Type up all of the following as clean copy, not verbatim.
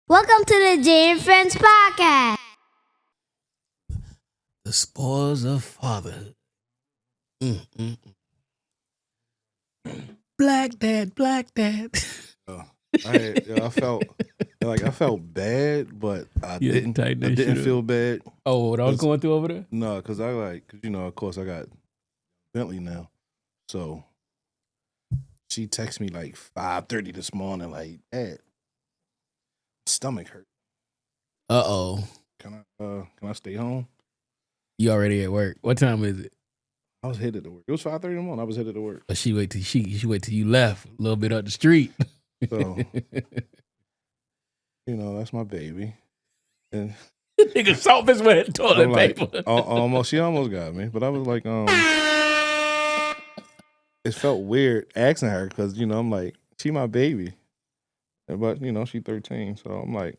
Welcome to the Jay and Friends Podcast. The spoils of fatherhood. Black dad, black dad. I felt bad, but I didn't feel bad. Oh, what I was going through over there? No, because of course I got Bentley now. So she texted me like 5:30 this morning, like, Dad, stomach hurt. Uh-oh. Can I stay home? You already at work. What time is it? I was headed to work. It was 5:30 in the morning. I was headed to work. But she wait till you left a little bit up the street. So that's my baby. And Nigga soft as wet toilet paper. She almost got me. But I was like, it felt weird asking her because, I'm like, she my baby. But, she 13. So I'm like,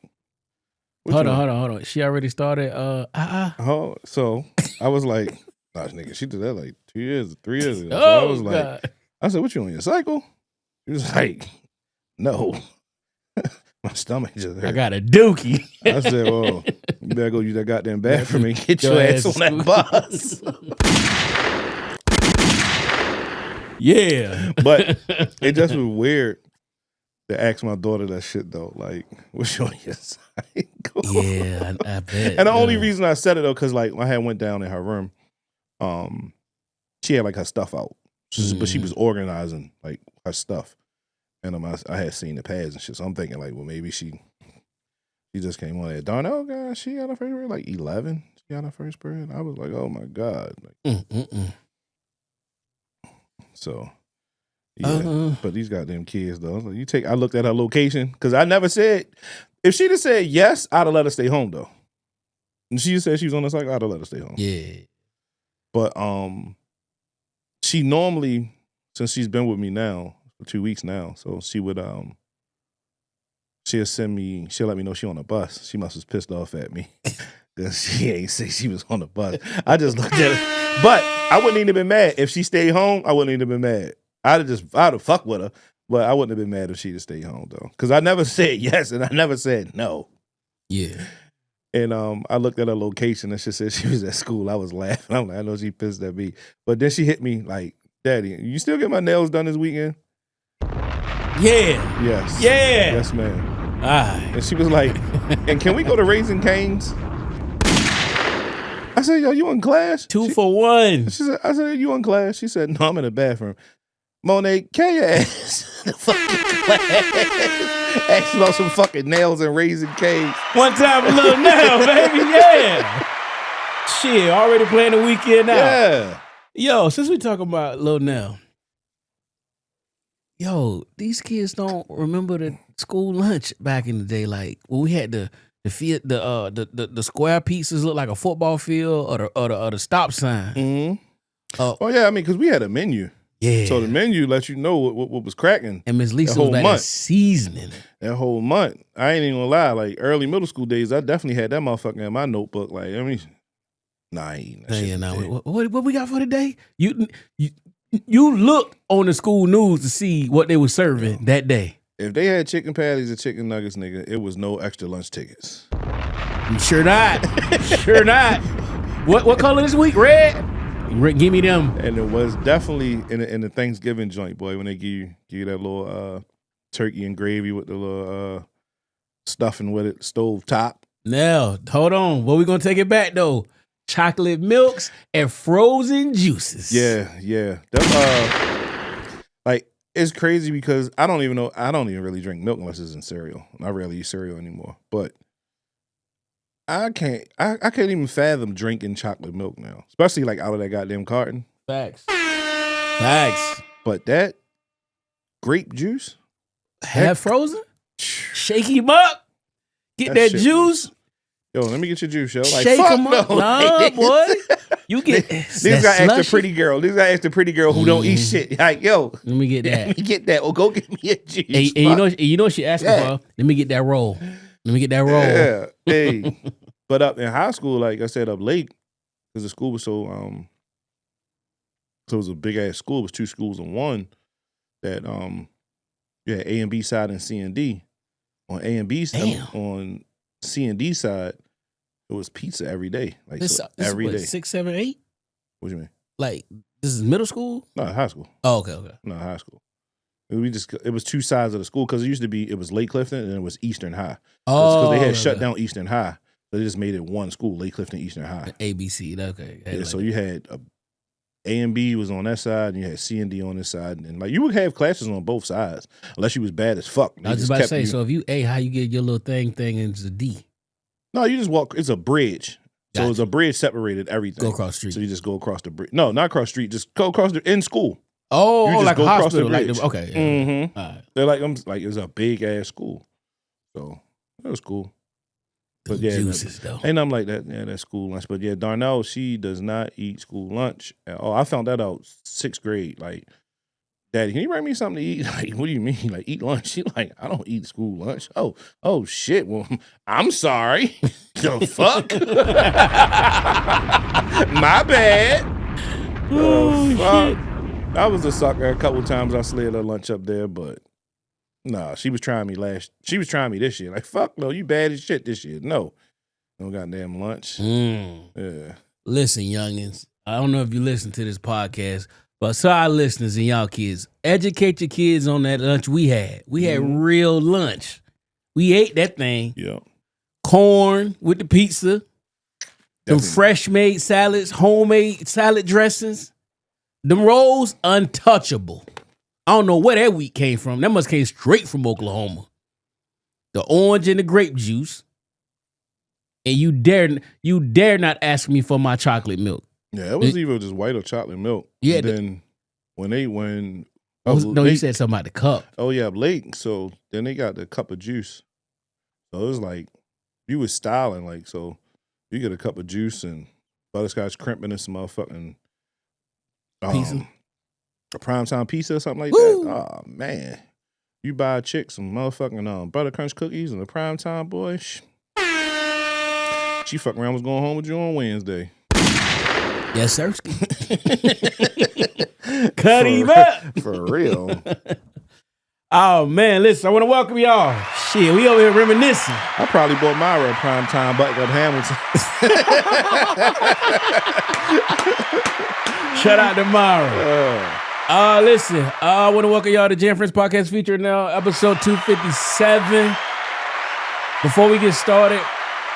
Hold on. She already started, Oh, so I was like, gosh, nigga, she did that like 3 years ago. So Oh, I was like, God. I said, what, you on your cycle? She was like, no. My stomach just hurt. I got a dookie. I said, well, you better go use that goddamn bathroom and get your ass on that bus. Yeah. But it just was weird to ask my daughter that shit, though. Like, what's your cycle? Yeah, I bet. And the only reason I said it, though, because, like, I had went down in her room. She had, like, her stuff out. But she was organizing, like, her stuff. And I had seen the pads and shit. So I'm thinking, like, well, maybe she just came on there. Darnell, guys, she got her first period, like 11. She got her first period. I was like, oh, my God. Like, So, yeah. But these goddamn kids, though. I looked at her location, because I never said, if she'd have said yes, I'd have let her stay home, though. And she said she was on the cycle, I'd have let her stay home. Yeah. But she normally, since she's been with me now, for 2 weeks now, so she would, she'll let me know she on the bus. She must was pissed off at me, because she ain't say she was on the bus. I just looked at her. But I wouldn't even have been mad. If she stayed home, I wouldn't even have been mad. I'd have fucked with her, but I wouldn't have been mad if she'd have stayed home, though. Because I never said yes, and I never said no. Yeah. And I looked at her location, and she said she was at school. I was laughing. I'm like, I know she pissed at me. But then she hit me like, Daddy, you still get my nails done this weekend? Yeah. Yes. Yeah. Yes, ma'am. And And she was like, and can we go to Raising Cane's? I said, yo, you in class? 2 for 1. I said, you in class? She said, no, I'm in the bathroom. Monet, carry your ass to fucking class. Asking about some fucking nails and Raising Cane's. One time for little Nell, baby. Yeah. Shit, already playing the weekend now. Yeah. Yo, since we talking about Lil Nell, these kids don't remember the school lunch back in the day. Like when we had the square pieces look like a football field or the stop sign. Mm-hmm. Oh yeah, I mean, because we had a menu. Yeah. So the menu lets you know what was cracking. And Miss Lisa was back seasoning. That whole month. I ain't even gonna lie. Like early middle school days, I definitely had that motherfucker in my notebook. Like, I mean, I ain't eating that shit. Nah, what we got for today? You looked on the school news to see what they were serving that day. If they had chicken patties or chicken nuggets, nigga, it was no extra lunch tickets. Sure not. Sure not. What color this week? Red? Give me them. And it was definitely in the Thanksgiving joint, boy, when they give you that little turkey and gravy with the little stuffing with it, stove top. Now, hold on. What we gonna take it back though? Chocolate milks and frozen juices. Yeah. That's like, it's crazy because I don't even really drink milk unless it's in cereal. I rarely eat cereal anymore. But I can't even fathom drinking chocolate milk now. Especially like out of that goddamn carton. Facts. But that grape juice. Half frozen? Shake him up. Get that juice. Yo, let me get your juice, yo. Like, shake fuck them up. no. Nah, boy. You get These guys ask the pretty girl. These guys ask the pretty girl who don't eat shit. Like, yo, let me get that. Let me get that. Or go get me a juice. Hey, and you know what she asking for? Let me get that roll. Yeah. Hey. But up in high school, like I said, up late, because the school was so it was a big ass school. It was 2 schools in one that you had A and B side and C and D. On A and B side, Damn. on C and D side, it was pizza every day. Like This every what, day. 6, 7, 8? What do you mean? Like this is middle school? No, high school. Oh, okay. No, high school. It was two sides of the school because it was Lake Clifton and it was Eastern High. Because they had shut down Eastern High. So they just made it one school, Lake Clifton Eastern High. ABC, okay. Yeah, so you had A and B was on that side, and you had C and D on this side, and like you would have classes on both sides, unless you was bad as fuck. I was just about to say, so if you A, how you get your little thing and it's a D? No, you just walk. It's a bridge, Gotcha. so it's a bridge separated everything. Go across the street. So you just go across the bridge. No, not across the street. Just go across in school. Oh, just like go a across the hospital. Like bridge. okay. Yeah. Mm-hmm. All right. They're like it's a big ass school, so that was cool. But yeah, juices though. Ain't nothing like that. Yeah, that's school lunch. But yeah, Darnell, she does not eat school lunch at all. I found that out 6th grade. Like, Daddy, can you bring me something to eat? Like, what do you mean? Like, eat lunch? She like, I don't eat school lunch. Oh shit. Well, I'm sorry. The fuck? My bad. Oh, Fuck. I was a sucker. A couple times I slid her lunch up there, but nah, she was trying me She was trying me this year. Like, fuck no, you bad as shit this year. No goddamn lunch. Yeah. Listen, youngins, I don't know if you listen to this podcast, but so our listeners and y'all kids, educate your kids on that lunch we had. We had real lunch. We ate that thing. Yeah. Corn with the pizza. Some fresh made salads, homemade salad dressings. Them rolls, untouchable. I don't know where that wheat came from. That must came straight from Oklahoma. The orange and the grape juice. And you dare not ask me for my chocolate milk. Yeah, it was either just white or chocolate milk. Yeah. And then you said something about the cup. Oh yeah, late. So then they got the cup of juice. So it was like you was styling, like, so you get a cup of juice and butterscotch crimping and some motherfucking Pizza. A primetime pizza or something like Woo. that. Oh man. You buy a chick some motherfucking butter crunch cookies and a primetime boy. She fucking around was going home with you on Wednesday. Yes, sir. Cut him up. For real. Oh, man, listen, I want to welcome y'all. Shit, we over here reminiscing. I probably bought Myra a primetime Butler Hamilton. Shout out to Myra. Listen, I want to welcome y'all to Jam Friends Podcast feature now, episode 257. Before we get started,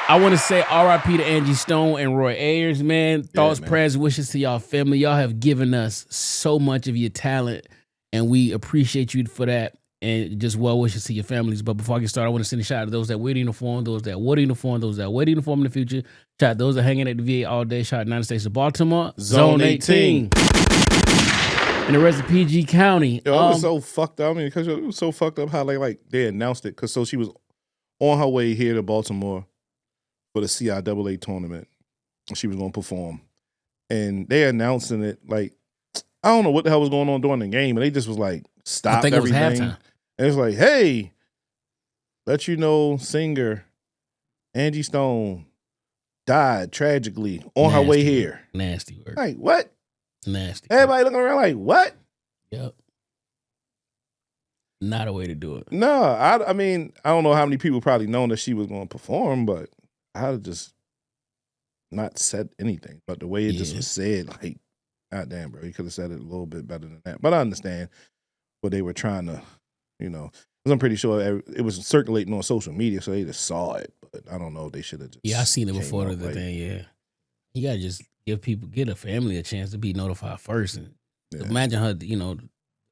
I want to say R.I.P. to Angie Stone and Roy Ayers, man. Thoughts, prayers, wishes to y'all family. Y'all have given us so much of your talent, and we appreciate you for that. And just well wishes to your families. But before I get started, I want to send a shout out to those that wear the uniform, those that wore the uniform, those that wear the uniform in the future. Shout out those that hanging at the VA all day. Shout out United States of Baltimore, Zone 18. And the rest of PG County. Yo, it was so fucked up. I mean, because it was so fucked up how like they announced it. Because so she was on her way here to Baltimore for the CIAA tournament. She was going to perform. And they announcing it like, I don't know what the hell was going on during the game. And they just was like, stop everything. It was halftime. And it's like, hey, let you know, singer Angie Stone died tragically on her way here. Nasty word. Like, what? Nasty. Everybody looking around like, what? Yep. Not a way to do it. No, I mean, I don't know how many people probably known that she was going to perform, but I'd have just not said anything. But the way it just was said, like, God damn, bro, you could have said it a little bit better than that. But I understand what they were trying to, because I'm pretty sure it was circulating on social media, so they just saw it. But I don't know if they should have just. Yeah, I seen it before the thing, yeah. You got to just get a family a chance to be notified first. And imagine her,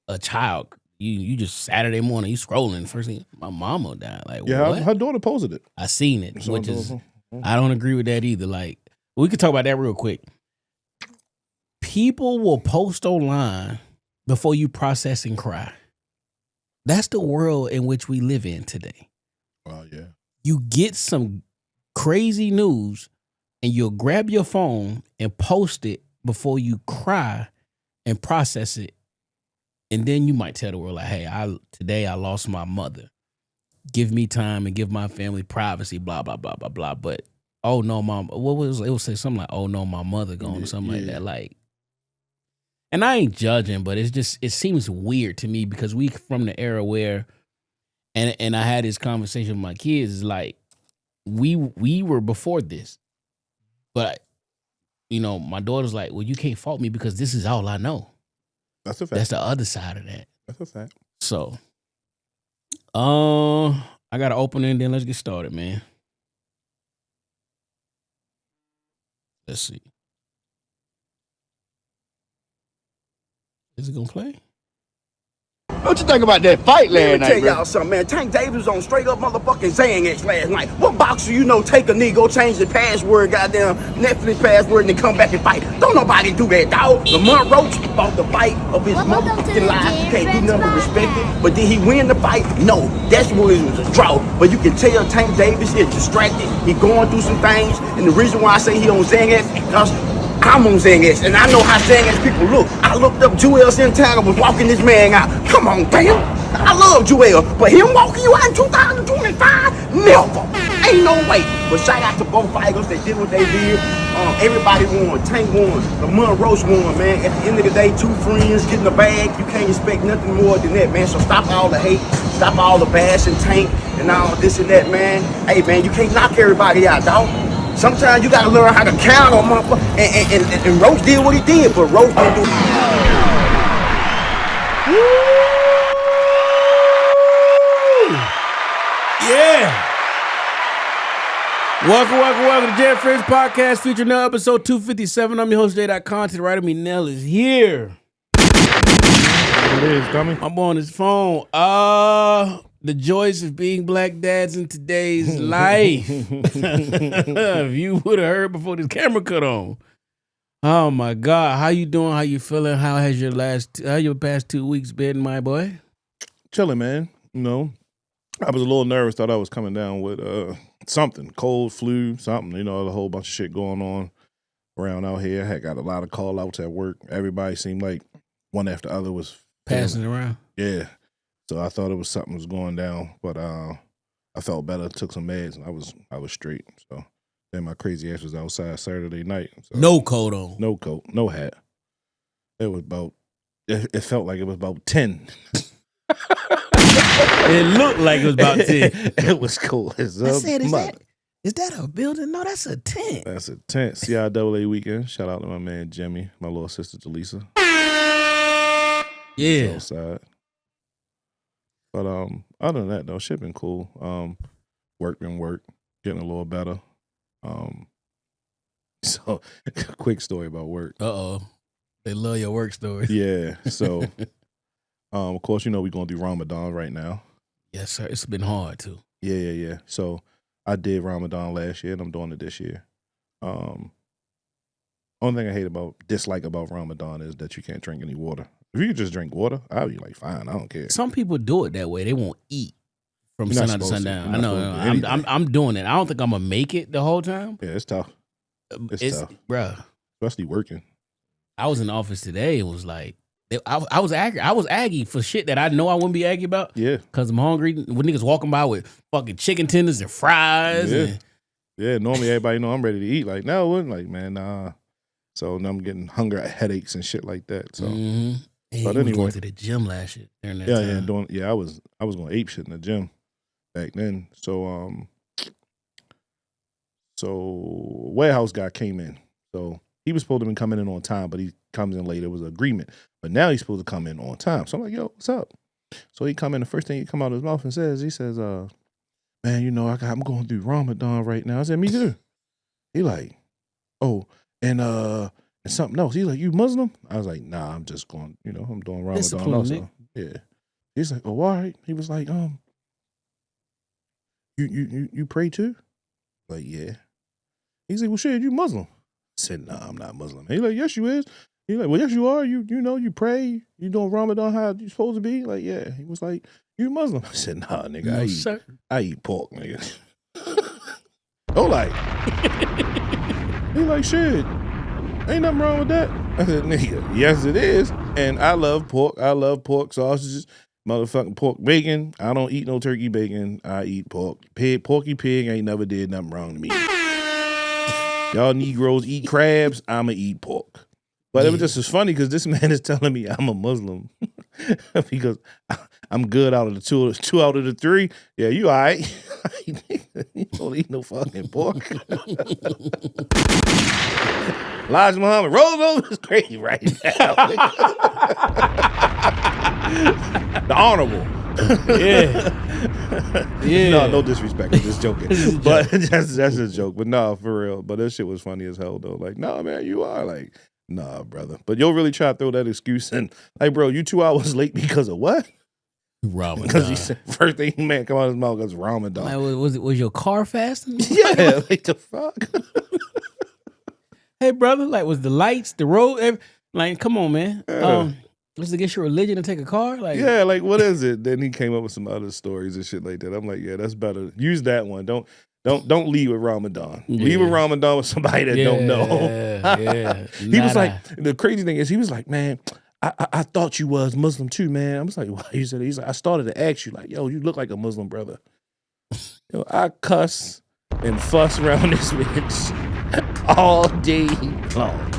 a child. You just Saturday morning, you scrolling. First thing, my mama died. Like, yeah, what? Her daughter posted it. I seen it, which is, I don't agree with that either. Like, we could talk about that real quick. People will post online before you process and cry. That's the world in which we live in today. Oh, yeah. You get some crazy news and you'll grab your phone and post it before you cry and process it. And then you might tell the world, like, hey, today I lost my mother. Give me time and give my family privacy, blah, blah, blah, blah, blah. But, oh, no, mom, what was it? It would say something like, oh, no, my mother gone or something like that. Like, and I ain't judging, but it seems weird to me because we from the era where, And I had this conversation with my kids. It's like we were before this, but my daughter's like, well, you can't fault me because this is all I know. That's a fact. That's the other side of that. That's a fact. So, I got to open it and then let's get started, man. Let's see. Is it gonna play? What you think about that fight last night, Let me tell bro? y'all something, man. Tank Davis was on straight up motherfucking Xanax last night. What boxer you know take a knee, go change the password, goddamn Netflix password, and then come back and fight? Don't nobody do that, dog. Lamont Roach fought the fight of his Welcome to motherfucking the life. Jam You can't do Friends nothing but respect Podcast. it. But did he win the fight? No. That's where it was a draw. But you can tell Tank Davis is distracted. He going through some things. And the reason why I say he on Xanax is because I'm on Xanax, and I know how Xanax people look. I looked up Joel Santana was walking this man out. Come on, damn. I love Joel, but him walking you out in 2025? Never. Ain't no way. But shout out to both fighters. They did what they did. Everybody won. Tank won. Lamont Roach won, man. At the end of the day, two friends getting the bag. You can't expect nothing more than that, man. So stop all the hate. Stop all the bashing Tank and all this and that, man. Hey, man, you can't knock everybody out, dog. Sometimes you gotta learn how to count on motherfucker. And Roach did what he did, but Roach didn't do Yeah. Welcome to Jam Friends Podcast featuring Nell, episode 257. I'm your host, Jay.Con. To the right of me, Nell is here. It is, dummy. I'm on his phone. The joys of being black dads in today's life. If you would have heard before this camera cut on. Oh my God. How you doing? How you feeling? How has your past 2 weeks been, my boy? Chilling, man. I was a little nervous. Thought I was coming down with something, cold, flu, something. A whole bunch of shit going on around out here. I had got a lot of call outs at work. Everybody seemed like one after the other was Passing around? Yeah. So I thought it was something was going down, but I felt better. Took some meds, and I was straight. So then my crazy ass was outside Saturday night. So, No coat on. no coat, no hat. It was about. It felt like it was about 10. It looked like it was about 10. It was cool as I said, mother. is that a building? No, that's a tent. That's a tent. CIAA weekend. Shout out to my man Jimmy, my little sister Jaleesa. Yeah. Outside. But other than that though, shit been cool. Work been work, getting a little better. So quick story about work. Uh-oh. They love your work stories. Yeah. So of course, we're going through Ramadan right now. Yes, sir. It's been hard too. Yeah. So I did Ramadan last year and I'm doing it this year. Only thing I dislike about Ramadan is that you can't drink any water. If you could just drink water, I'd be like, fine, I don't care. Some people do it that way. They won't eat from You're not sundown to supposed to. sundown. You're I not know. supposed to do anything. I'm doing it. I don't think I'm gonna make it the whole time. Yeah, it's tough. It's tough. Bruh. Especially working. I was in the office today. It was like I was aggy for shit that I know I wouldn't be aggy about. Yeah. Cause I'm hungry. When niggas walking by with fucking chicken tenders and fries. Yeah. And, Yeah, normally everybody know I'm ready to eat. Like, no, it wasn't like, man, nah. So now I'm getting hunger headaches and shit like that. So And But you was anyway. going to the gym last year during that yeah, time. I was going ape shit in the gym back then. So warehouse guy came in. So he was supposed to be coming in on time, but he comes in late. It was an agreement. But now he's supposed to come in on time. So I'm like, yo, what's up? So he come in, the first thing he come out of his mouth and he says, man, I'm going through Ramadan right now. I said, me too. He like, oh, and something else. He's like, you Muslim? I was like, nah, I'm just going, I'm doing Ramadan Discipline, also. Nick. Yeah. He's like, oh, all right. He was like, you pray too? Like, yeah. He's like, well, shit, you Muslim? I said, nah, I'm not Muslim. He's like, yes, you is. He's like, well, yes, you are. You pray. You doing Ramadan how you supposed to be? Like, yeah. He was like, you Muslim? I said, nah, nigga, No, sir. I eat pork, nigga. Oh, like, he like, shit, ain't nothing wrong with that. I said, nigga, yes, it is. And I love pork. I love pork sausages, motherfucking pork bacon. I don't eat no turkey bacon. I eat pork. Porky pig ain't never did nothing wrong to me. Y'all Negroes eat crabs. I'ma eat pork. But it was just as funny because this man is telling me I'm a Muslim. because I'm good out of the two out of the three. Yeah, you all right. You don't eat no fucking pork. Elijah Muhammad, roll over is crazy right now. The honorable. Yeah. No disrespect. I'm just joking. But that's a joke. But no, for real. But that shit was funny as hell though. Like, no, man, you are like, nah, brother. But you'll really try to throw that excuse in. Like, bro, you 2 hours late because of what? Ramadan. Because he said first thing man come out of his mouth was Ramadan. Like, was your car fasting? Yeah, like the fuck. Hey, brother, like, was the lights, the road, like, come on, man. Was it against your religion to take a car? Like, yeah, like what is it? Then he came up with some other stories and shit like that. I'm like, yeah, that's better. Use that one. Don't lead with Ramadan. Yeah. Lead with Ramadan with somebody that don't know. Yeah. He was like, the crazy thing is, he was like, man, I thought you was Muslim too, man. I was like, why? He's like, I started to ask you, like, yo, you look like a Muslim brother. Yo, I cuss and fuss around this bitch all day long.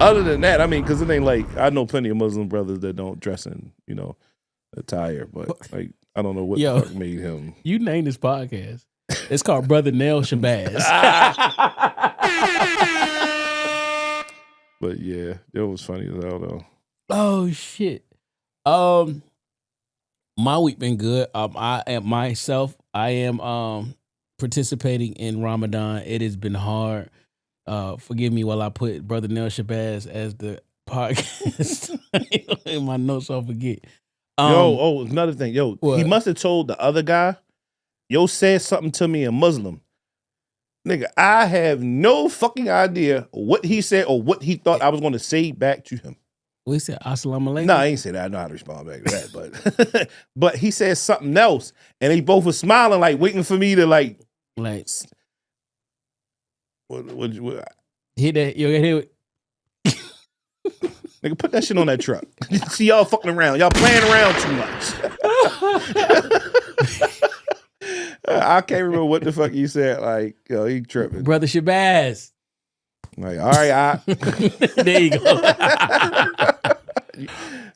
Other than that, I mean, because it ain't like, I know plenty of Muslim brothers that don't dress in, attire, but like, I don't know what the fuck made him. You named this podcast. It's called Brother Nell Shabaz. But yeah, it was funny as hell though. Oh shit. My week been good. I am participating in Ramadan. It has been hard. Forgive me while I put Brother Nell Shabaz as the podcast in my notes so I forget. Another thing. What? He must have told the other guy, said something to me in Muslim. Nigga, I have no fucking idea what he said or what he thought I was going to say back to him. We said assalamu alaikum. No, I ain't say that. I know how to respond back to that, but but he said something else, and they both were smiling, like waiting for me to like what hit that. You hit it. Nigga, put that shit on that truck. See y'all fucking around. Y'all playing around too much. I can't remember what the fuck he said. Like, he tripping. Brother Shabaz. Like, all right, there you go.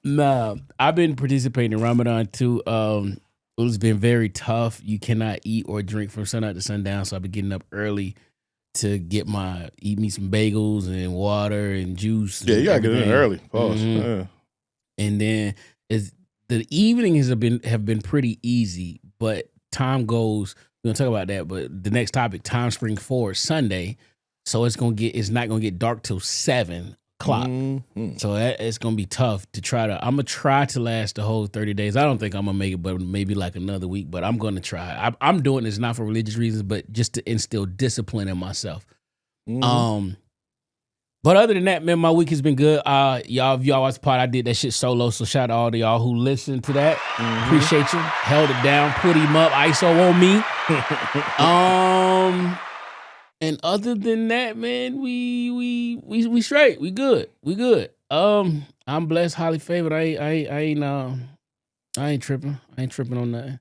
Nah, I've been participating in Ramadan too. It's been very tough. You cannot eat or drink from sunup to sundown, so I've been getting up early to eat me some bagels and water and juice. Yeah, you gotta get in early. Pause. Mm-hmm. Yeah. And then the evenings have been pretty easy, but time goes. We're gonna talk about that, but the next topic, time spring forward Sunday. So it's not gonna get dark till 7 o'clock. Mm-hmm. So it's gonna be tough to I'm gonna try to last the whole 30 days. I don't think I'm gonna make it, but maybe like another week. But I'm gonna try. I'm doing this not for religious reasons, but just to instill discipline in myself. Mm-hmm. But other than that, man, my week has been good. Y'all, if y'all watch the pod, I did that shit solo. So shout out to all to y'all who listened to that. Mm-hmm. Appreciate you. Held it down, put him up, ISO on me. And other than that, man, we straight. We good. I'm blessed, highly favored. I ain't tripping. I ain't tripping on nothing.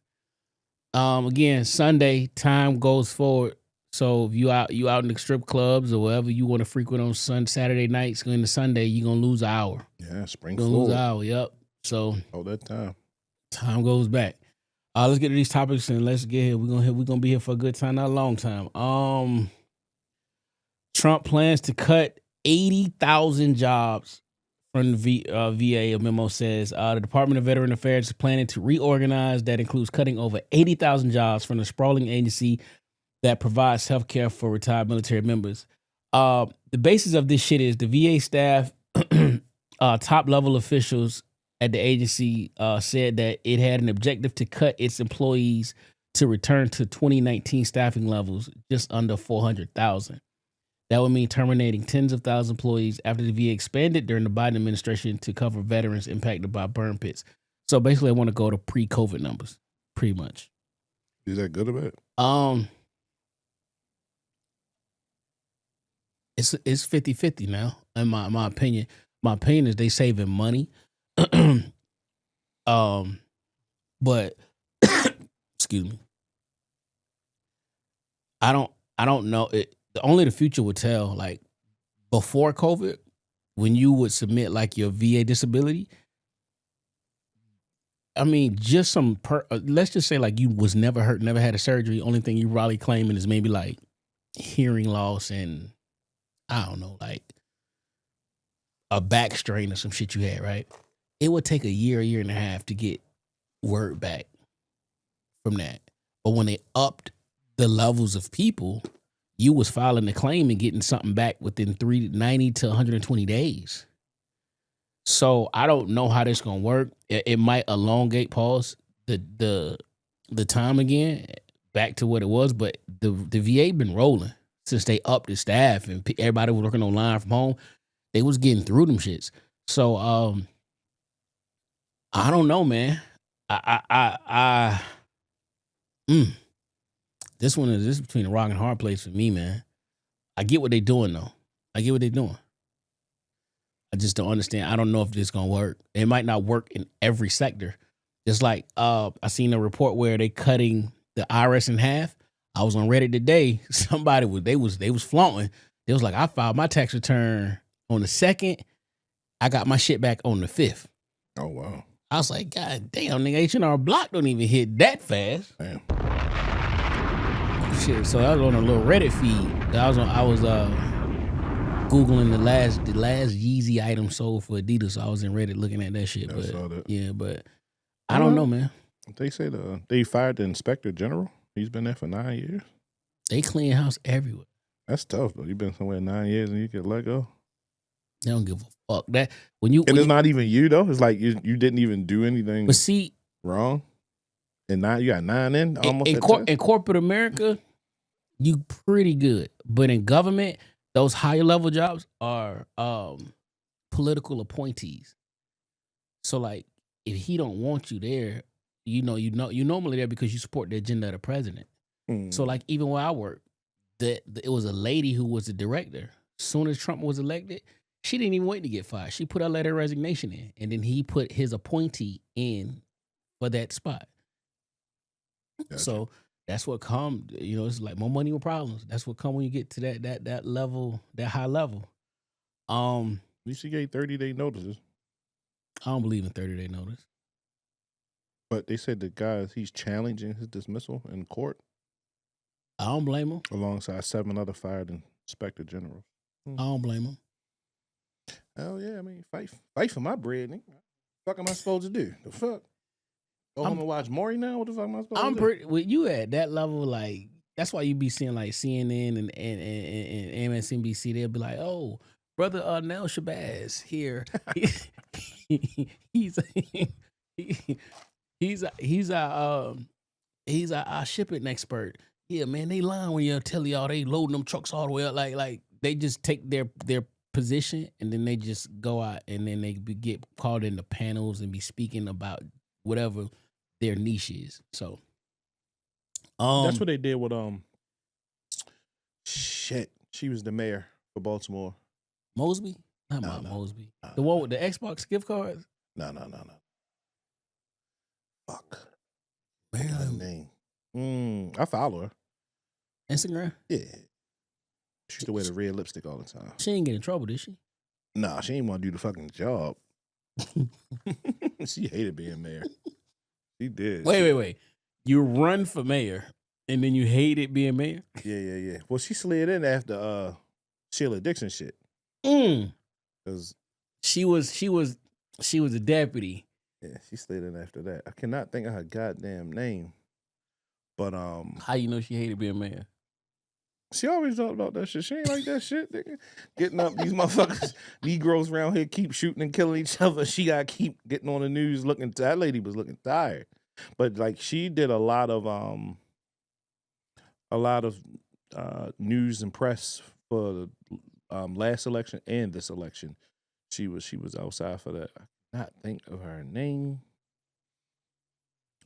Again, Sunday, time goes forward. So if you out in the strip clubs or wherever you want to frequent on Saturday nights going to Sunday, you're gonna lose an hour. Yeah, spring You're gonna lose an hour, yep. So all that time. Time goes back. Let's get to these topics and let's get here. We're gonna be here for a good time, not a long time. Trump plans to cut 80,000 jobs from the VA. A memo says the Department of Veteran Affairs is planning to reorganize. That includes cutting over 80,000 jobs from the sprawling agency that provides health care for retired military members. The basis of this shit is the VA staff, top level officials at the agency said that it had an objective to cut its employees to return to 2019 staffing levels, just under 400,000. That would mean terminating tens of thousands of employees after the VA expanded during the Biden administration to cover veterans impacted by burn pits. So basically, I want to go to pre-COVID numbers, pretty much. Is that good or bad? It's 50-50 now, in my opinion. My opinion is they saving money. But excuse me. I don't know. Only the future would tell. Like before COVID, when you would submit like your VA disability, I mean, just some. Let's just say like you was never hurt, never had a surgery. Only thing you probably claiming is maybe like hearing loss and I don't know, like a back strain or some shit you had, right? It would take a year and a half to get word back from that. But when they upped the levels of people, you was filing the claim and getting something back within 90 to 120 days. So I don't know how this gonna work. It might elongate the time again back to what it was, but the VA been rolling since they upped the staff and everybody was working online from home. They was getting through them shits. So I don't know, man. This is between a rock and hard place for me, man. I get what they doing though. I get what they doing. I just don't understand. I don't know if this is gonna work. It might not work in every sector. Just like I seen a report where they cutting the IRS in half. I was on Reddit today. Somebody was flaunting. They was like, I filed my tax return on the 2nd. I got my shit back on the 5th. Oh wow. I was like, God damn, nigga, H&R Block don't even hit that fast. Damn. Shit. So I was on a little Reddit feed. I was Googling the last Yeezy item sold for Adidas. So I was in Reddit looking at that shit. I saw that. Yeah, but I don't know, man. They say they fired the inspector general. He's been there for 9 years. They clean house everywhere. That's tough though. You've been somewhere 9 years and you get let go. They don't give a fuck. That it's not even you though. It's like you didn't even do anything. But see, wrong. And now you got 9 in almost. In corporate America, you pretty good. But in government, those higher level jobs are political appointees. So like, if he don't want you there, you normally there because you support the agenda of the president. So like, even where I work, it was a lady who was the director. Soon as Trump was elected, she didn't even wait to get fired. She put her letter of resignation in, and then he put his appointee in for that spot. Gotcha. So that's what come. It's like more money, more problems. That's what come when you get to that level, that high level. At least he gave 30-day notices. I don't believe in 30-day notice. But they said the guy, he's challenging his dismissal in court. I don't blame him. Alongside 7 other fired inspector generals. I don't blame him. Hell yeah, I mean, fight for my bread, nigga. What the fuck am I supposed to do? The fuck? Go home and watch Maury now? What the fuck am I supposed to do? With you at that level, like, that's why you be seeing like CNN and MSNBC, they'll be like, oh, brother Nell Shabaz here. He's our shipping expert. Yeah, man, they lying when you tell y'all they loading them trucks all the way up. Like they just take their position and then they just go out and then they get called into panels and be speaking about whatever their niche is. So that's what they did with she was the mayor for Baltimore. Mosby? Not Mosby. The one with the Xbox gift cards? No. Fuck. Man, her name. I follow her. Instagram? Yeah. She used to wear the red lipstick all the time. She ain't get in trouble, did she? Nah, she ain't want to do the fucking job. She hated being mayor. She did. Wait. You run for mayor and then you hated being mayor? Yeah. Well, she slid in after Sheila Dixon shit. Cause she was a deputy. Yeah, she slid in after that. I cannot think of her goddamn name. But how you know she hated being mayor? She always talked about that shit. She ain't like that shit, nigga. Getting up, these motherfuckers, Negroes around here keep shooting and killing each other. She got to keep getting on the news looking. That lady was looking tired. But like she did a lot of news and press for the last election and this election. She was outside for that. I cannot think of her name.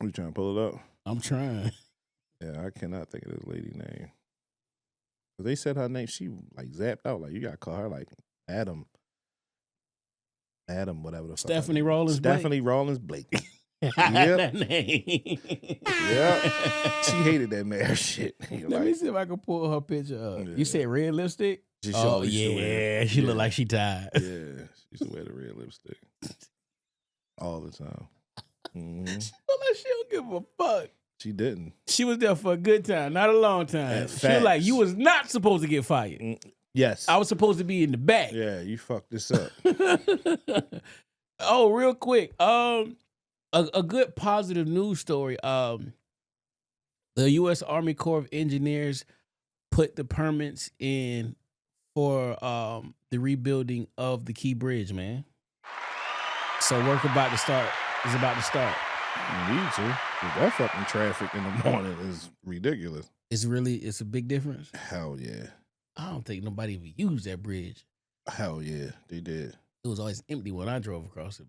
Are you trying to pull it up? I'm trying. Yeah, I cannot think of this lady's name. They said her name, she like zapped out. Like, you gotta call her like Adam, whatever the fuck. Stephanie Rawlins Blake. Yep. That name. Yeah. She hated that mayor shit. Let me see if I can pull her picture up. Yeah. You said red lipstick? She looked like she tired. Yeah, she used to wear the red lipstick all the time. She looked like she don't give a fuck. She didn't. She was there for a good time, not a long time. She was like, you was not supposed to get fired. Yes. I was supposed to be in the back. Yeah, you fucked this up. Oh, real quick. A good positive news story. The U.S. Army Corps of Engineers put the permits in for the rebuilding of the Key Bridge, man. So work about to start. Is about to start. You need to. That fucking traffic in the morning is ridiculous. It's a big difference. Hell yeah. I don't think nobody even used that bridge. Hell yeah, they did. It was always empty when I drove across it.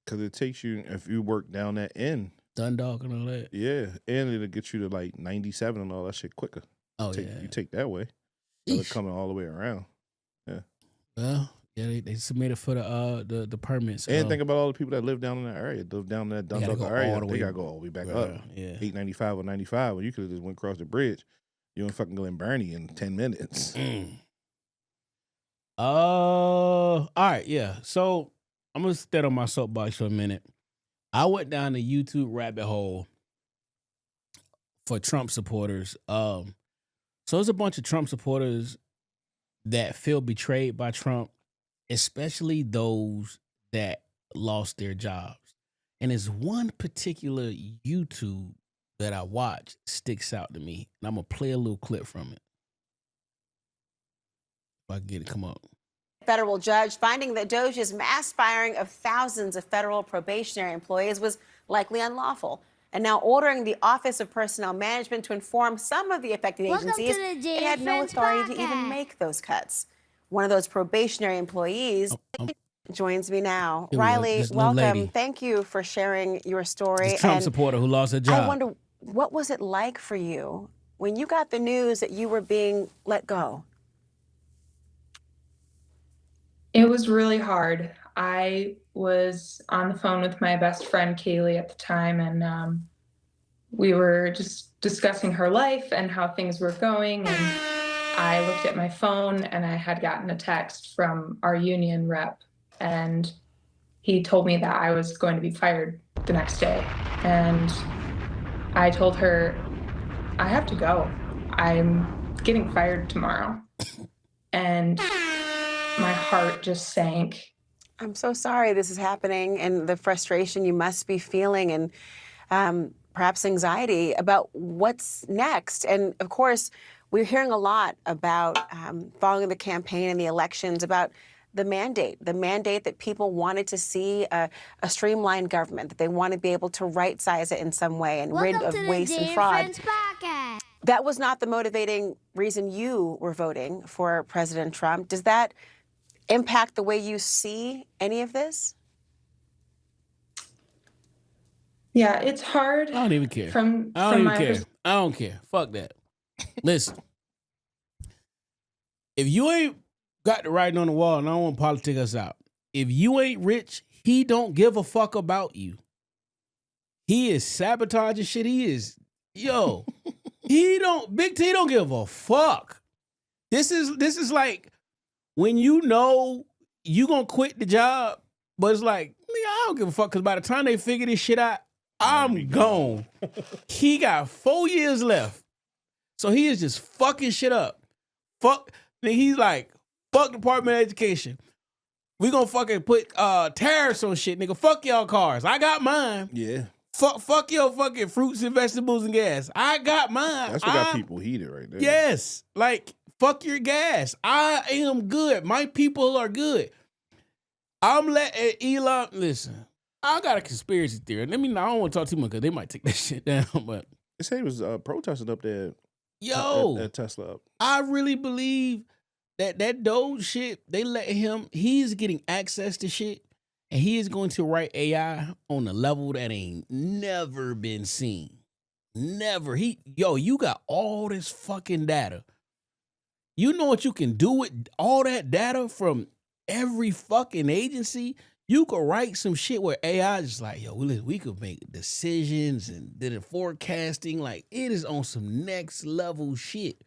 Because it takes you, if you work down that end. Dundalk and all that. Yeah, and it'll get you to like 97 and all that shit quicker. Oh, You take that way. Instead of coming all the way around. Yeah. Well, yeah, they submitted for the permits. And think about all the people that live down in that area, live down in that Dundalk area. They got to go all the way back up. Yeah. 895 or 95, when you could have just went across the bridge. You and fucking Glen Burnie in 10 minutes. All right, yeah. So I'm gonna stand on my soapbox for a minute. I went down the YouTube rabbit hole for Trump supporters. So there's a bunch of Trump supporters that feel betrayed by Trump, especially those that lost their jobs. And there's one particular YouTube that I watch sticks out to me, and I'm gonna play a little clip from it. If I can get it, come up. Federal judge finding that Doge's mass firing of thousands of federal probationary employees was likely unlawful, and now ordering the Office of Personnel Management to inform some of the affected agencies it had no authority to even make those cuts. One of those probationary employees joins me now. Riley, welcome. Thank you for sharing your story. This Trump supporter who lost her job. I wonder, what was it like for you when you got the news that you were being let go? It was really hard. I was on the phone with my best friend, Kaylee, at the time, and we were just discussing her life and how things were going. And I looked at my phone, and I had gotten a text from our union rep, and he told me that I was going to be fired the next day. And I told her, I have to go. I'm getting fired tomorrow. And my heart just sank. I'm so sorry this is happening, and the frustration you must be feeling, and perhaps anxiety about what's next. And of course, we're hearing a lot about following the campaign and the elections, about the mandate that people wanted to see a streamlined government, that they want to be able to right-size it in some way and rid of waste and fraud. That was not the motivating reason you were voting for President Trump. Does that impact the way you see any of this? Yeah, it's hard. I don't even care. I don't care. Fuck that. Listen, if you ain't got the writing on the wall, and I don't want to politic us out, if you ain't rich, he don't give a fuck about you. He is sabotaging shit. He is, Big T don't give a fuck. This is like when you know you gonna quit the job, but it's like, I don't give a fuck, because by the time they figure this shit out, I'm gone. He got 4 years left. So he is just fucking shit up. Fuck, he's like, fuck Department of Education. We gonna fucking put tariffs on shit, nigga. Fuck y'all cars. I got mine. Yeah. Fuck your fucking fruits and vegetables and gas. I got mine. That's what got people heated right there. Yes. Like, fuck your gas. I am good. My people are good. I'm letting Elon, listen, I got a conspiracy theory. I don't want to talk too much because they might take that shit down, but. They say he was protesting up there. At Tesla. I really believe that Doge shit, they let him, he's getting access to shit, and he is going to write AI on a level that ain't never been seen. Never. You got all this fucking data. You know what you can do with all that data from every fucking agency? You could write some shit where AI is just like, we could make decisions and did it forecasting. Like, it is on some next level shit.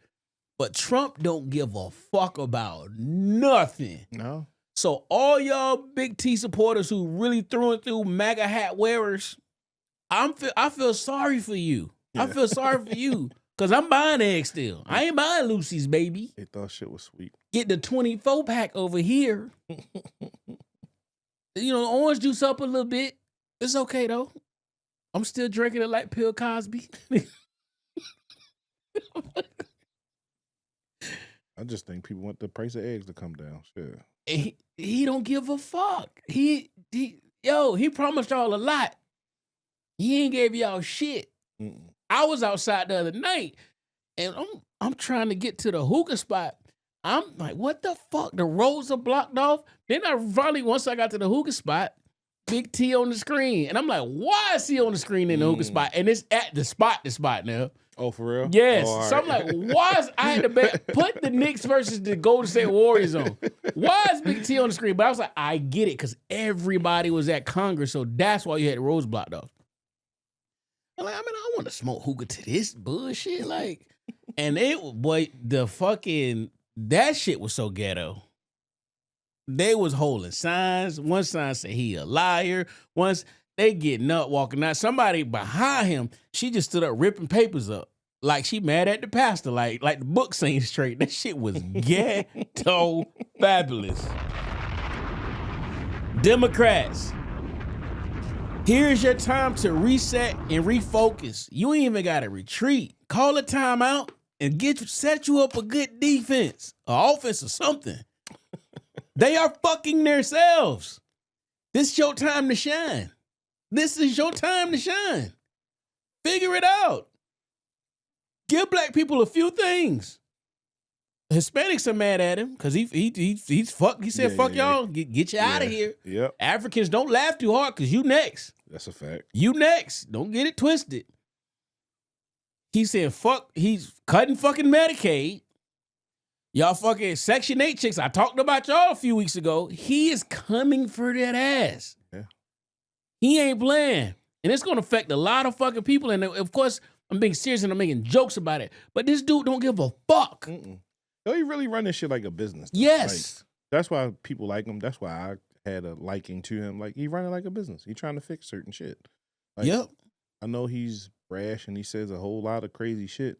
But Trump don't give a fuck about nothing. No. So all y'all Big T supporters who really through and through MAGA hat wearers, I feel sorry for you. I feel sorry for you. Cause I'm buying eggs still. I ain't buying Lucy's, baby. They thought shit was sweet. Get the 24 pack over here. Orange juice up a little bit. It's okay though. I'm still drinking it like Bill Cosby. I just think people want the price of eggs to come down. Shit. He don't give a fuck. He promised y'all a lot. He ain't gave y'all shit. Mm-mm. I was outside the other night, and I'm trying to get to the hookah spot. I'm like, what the fuck? The roads are blocked off. Then once I got to the hookah spot, Big T on the screen. And I'm like, why is he on the screen in the hookah spot? And it's at the spot now. Oh, for real? Yes. Oh, so I'm like, why is I had to put the Knicks versus the Golden State Warriors on? Why is Big T on the screen? But I was like, I get it, because everybody was at Congress, so that's why you had the roads blocked off. I'm like, I want to smoke hookah to this bullshit. Like, and that shit was so ghetto. They was holding signs. One sign said he a liar. Once they getting up, walking out. Somebody behind him, she just stood up ripping papers up. Like she mad at the pastor. Like the book saying straight. That shit was ghetto fabulous. Democrats, here's your time to reset and refocus. You ain't even got to retreat. Call a timeout and set you up a good defense, or offense, or something. They are fucking themselves. This is your time to shine. This is your time to shine. Figure it out. Give black people a few things. Hispanics are mad at him because he's fuck. He said, "Fuck y'all, get you out of here." Yep. Africans, don't laugh too hard because you next. That's a fact. You next. Don't get it twisted. He said, "Fuck." He's cutting fucking Medicaid. Y'all fucking Section 8 chicks. I talked about y'all a few weeks ago. He is coming for that ass. Yeah. He ain't playing, and it's gonna affect a lot of fucking people. And of course, I'm being serious and I'm making jokes about it. But this dude don't give a fuck. Mm-mm. No, he really run this shit like a business. Though. Yes. Like, that's why people like him. That's why I had a liking to him. Like, he running like a business. He trying to fix certain shit. Like, Yep. I know he's brash and he says a whole lot of crazy shit.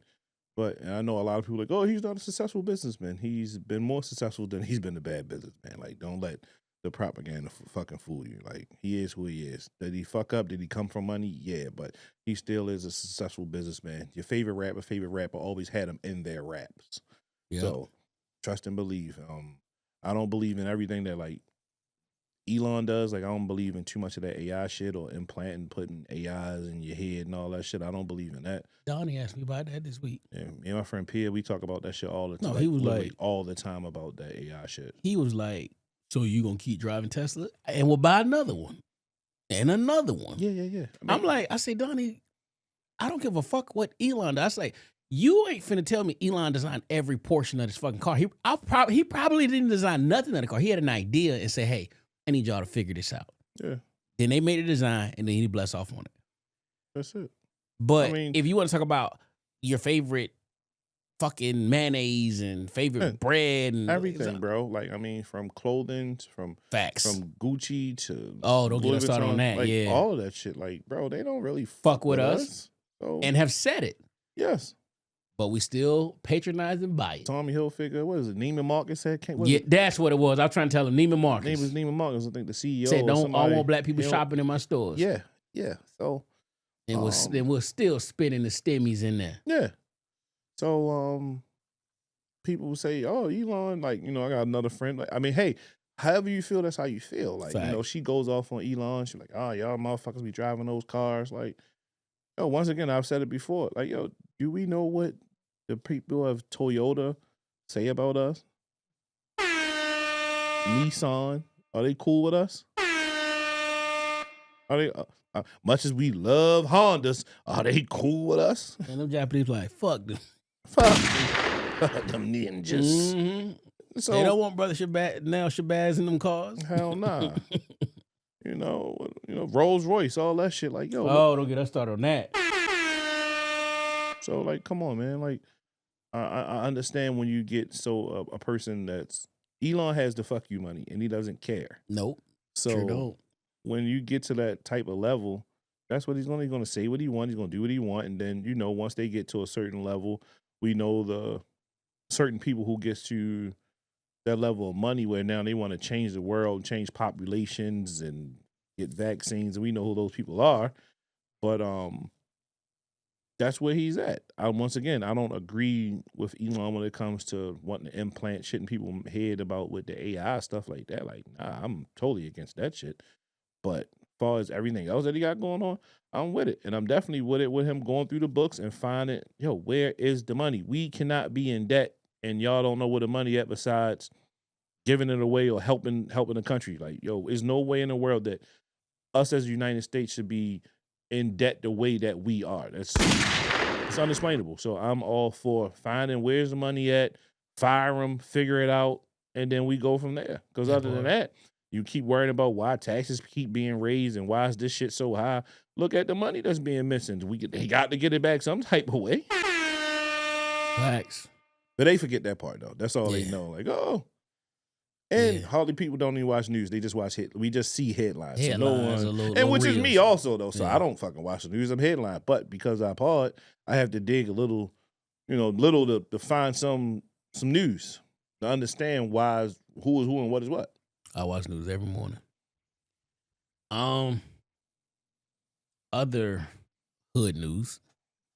But I know a lot of people like, oh, he's not a successful businessman. He's been more successful than he's been a bad businessman. Like, don't let the propaganda fucking fool you. Like, he is who he is. Did he fuck up? Did he come from money? Yeah, but he still is a successful businessman. Your favorite rapper always had him in their raps. Yep. So trust and believe. I don't believe in everything that like Elon does. Like, I don't believe in too much of that AI shit or implanting, putting AIs in your head and all that shit. I don't believe in that. Donnie asked me about that this week. Yeah, me and my friend Pierre, we talk about that shit all the time. No, he was like all the time about that AI shit. He was like, so you gonna keep driving Tesla? And we'll buy another one. And another one. Yeah. I say, Donnie, I don't give a fuck what Elon does. I say, you ain't finna tell me Elon designed every portion of this fucking car. He probably didn't design nothing of the car. He had an idea and said, hey, I need y'all to figure this out. Yeah. Then they made a design and then he blessed off on it. That's it. But if you want to talk about your favorite fucking mayonnaise and favorite bread and everything, bro. Like, from clothing, from facts, from Gucci to don't get us started on that. Like, yeah, all of that shit. Like, bro, they don't really fuck with us. So, and have said it. Yes. But we still patronize and buy it. Tommy Hilfiger, what is it? Neiman Marcus said, that's what it was. I was trying to tell him Neiman Marcus. Name was Neiman Marcus. I think the CEO said, I don't want black people shopping in my stores. Yeah. So, and we're still spinning the stimmies in there. Yeah. So, people say, oh, Elon, like, I got another friend. Like, hey, however you feel, that's how you feel. Like, she goes off on Elon. She's like, oh, y'all motherfuckers be driving those cars. Like, once again, I've said it before. Like, do we know what the people of Toyota say about us? Nissan, are they cool with us? Are they, much as we love Hondas, are they cool with us? And them Japanese like, fuck them. Fuck them ninjas. Mm-hmm. So, they don't want Brother Shabaz in them cars. Hell nah. Rolls Royce, all that shit. Like, don't get us started on that. So, like, come on, man. Like, I understand when you get a person that's Elon has the fuck you money, and he doesn't care. Nope. So Sure don't. when you get to that type of level, that's what he's going to say what he wants. He's going to do what he wants. And then, once they get to a certain level, we know the certain people who gets to that level of money where now they want to change the world, change populations and get vaccines. And we know who those people are. But that's where he's at. Once again, I don't agree with Elon when it comes to wanting to implant shit in people's head about with the AI stuff like that. Like, nah, I'm totally against that shit. But as far as everything else that he got going on, I'm with it. And I'm definitely with it with him going through the books and finding, where is the money? We cannot be in debt and y'all don't know where the money at besides giving it away or helping the country. Like, there's no way in the world that us as the United States should be in debt the way that we are. It's unexplainable. So I'm all for finding where's the money at, fire them, figure it out, and then we go from there. Because other than that, you keep worrying about why taxes keep being raised and why is this shit so high. Look at the money that's being missing. They got to get it back some type of way. Facts. But they forget that part though. That's all they know. Like, oh. And hardly people don't even watch news. They just watch we just see headlines. So no one, which is me also though. So I don't fucking watch the news. I'm headline. But because I pod, I have to dig a little, to find some news to understand who is who and what is what. I watch news every morning. Other hood news.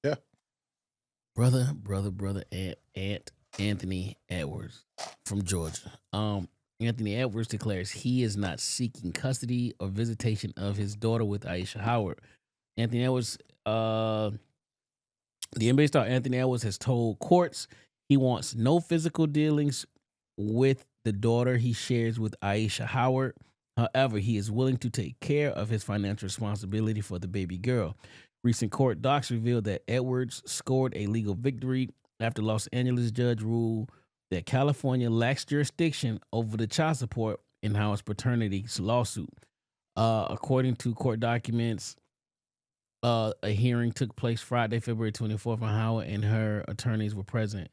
Yeah. Brother, Anthony Edwards from Georgia. Anthony Edwards declares he is not seeking custody or visitation of his daughter with Ayesha Howard. Anthony Edwards, the NBA star Anthony Edwards has told courts he wants no physical dealings with the daughter he shares with Ayesha Howard. However, he is willing to take care of his financial responsibility for the baby girl. Recent court docs revealed that Edwards scored a legal victory after Los Angeles judge ruled that California lacks jurisdiction over the child support in Howard's paternity lawsuit. According to court documents, a hearing took place Friday, February 24th, and Howard and her attorneys were present.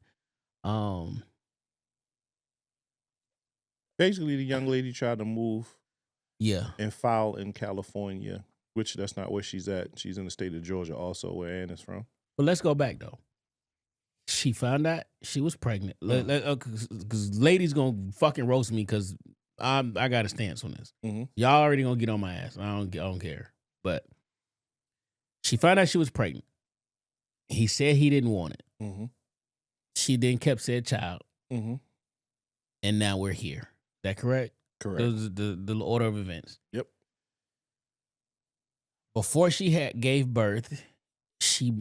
Basically, the young lady tried to move and file in California, which that's not where she's at. She's in the state of Georgia also, where Ann is from. But let's go back, though. She found out she was pregnant. Because ladies gonna fucking roast me because I got a stance on this. Mm-hmm. Y'all already gonna get on my ass. I don't care. But she found out she was pregnant. He said he didn't want it. Mm-hmm. She then kept said child. Mm-hmm. And now we're here. Is that correct? Correct. Those are the order of events. Yep. Before she gave birth, she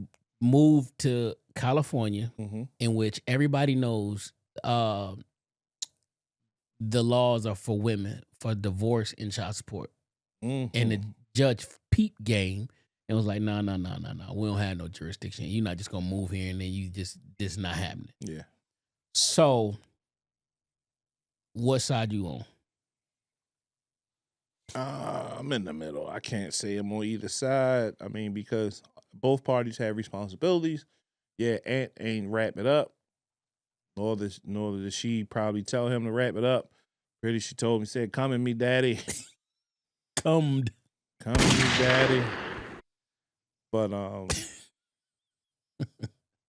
moved to California, in which everybody knows the laws are for women for divorce and child support. And the judge peeped game and was like, no. We don't have no jurisdiction. You're not just going to move here and then this not happening. Yeah. So, what side you on? I'm in the middle. I can't say I'm on either side. I mean, because both parties have responsibilities. Yeah, Aunt ain't wrap it up. Nor did she probably tell him to wrap it up. Pretty, she told me, said, "Come at me, daddy." Come at me, daddy. But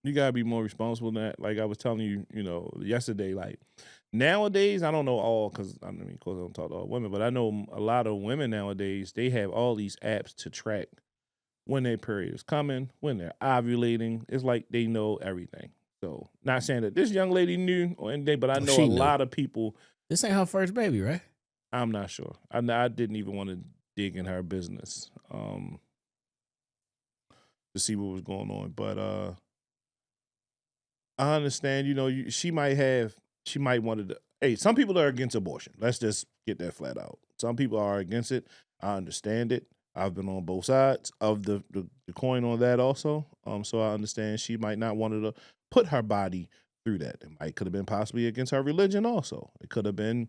you gotta be more responsible than that. Like I was telling you, yesterday. Like nowadays, I don't know all because of course I don't talk to all women, but I know a lot of women nowadays. They have all these apps to track when their period is coming, when they're ovulating. It's like they know everything. So, not saying that this young lady knew or anything, but I know a lot of people. This ain't her first baby, right? I'm not sure. I didn't even want to dig in her business to see what was going on. But I understand, she might want to. Hey, some people are against abortion. Let's just get that flat out. Some people are against it. I understand it. I've been on both sides of the coin on that also. So I understand she might not want to put her body through that. It could have been possibly against her religion also. It could have been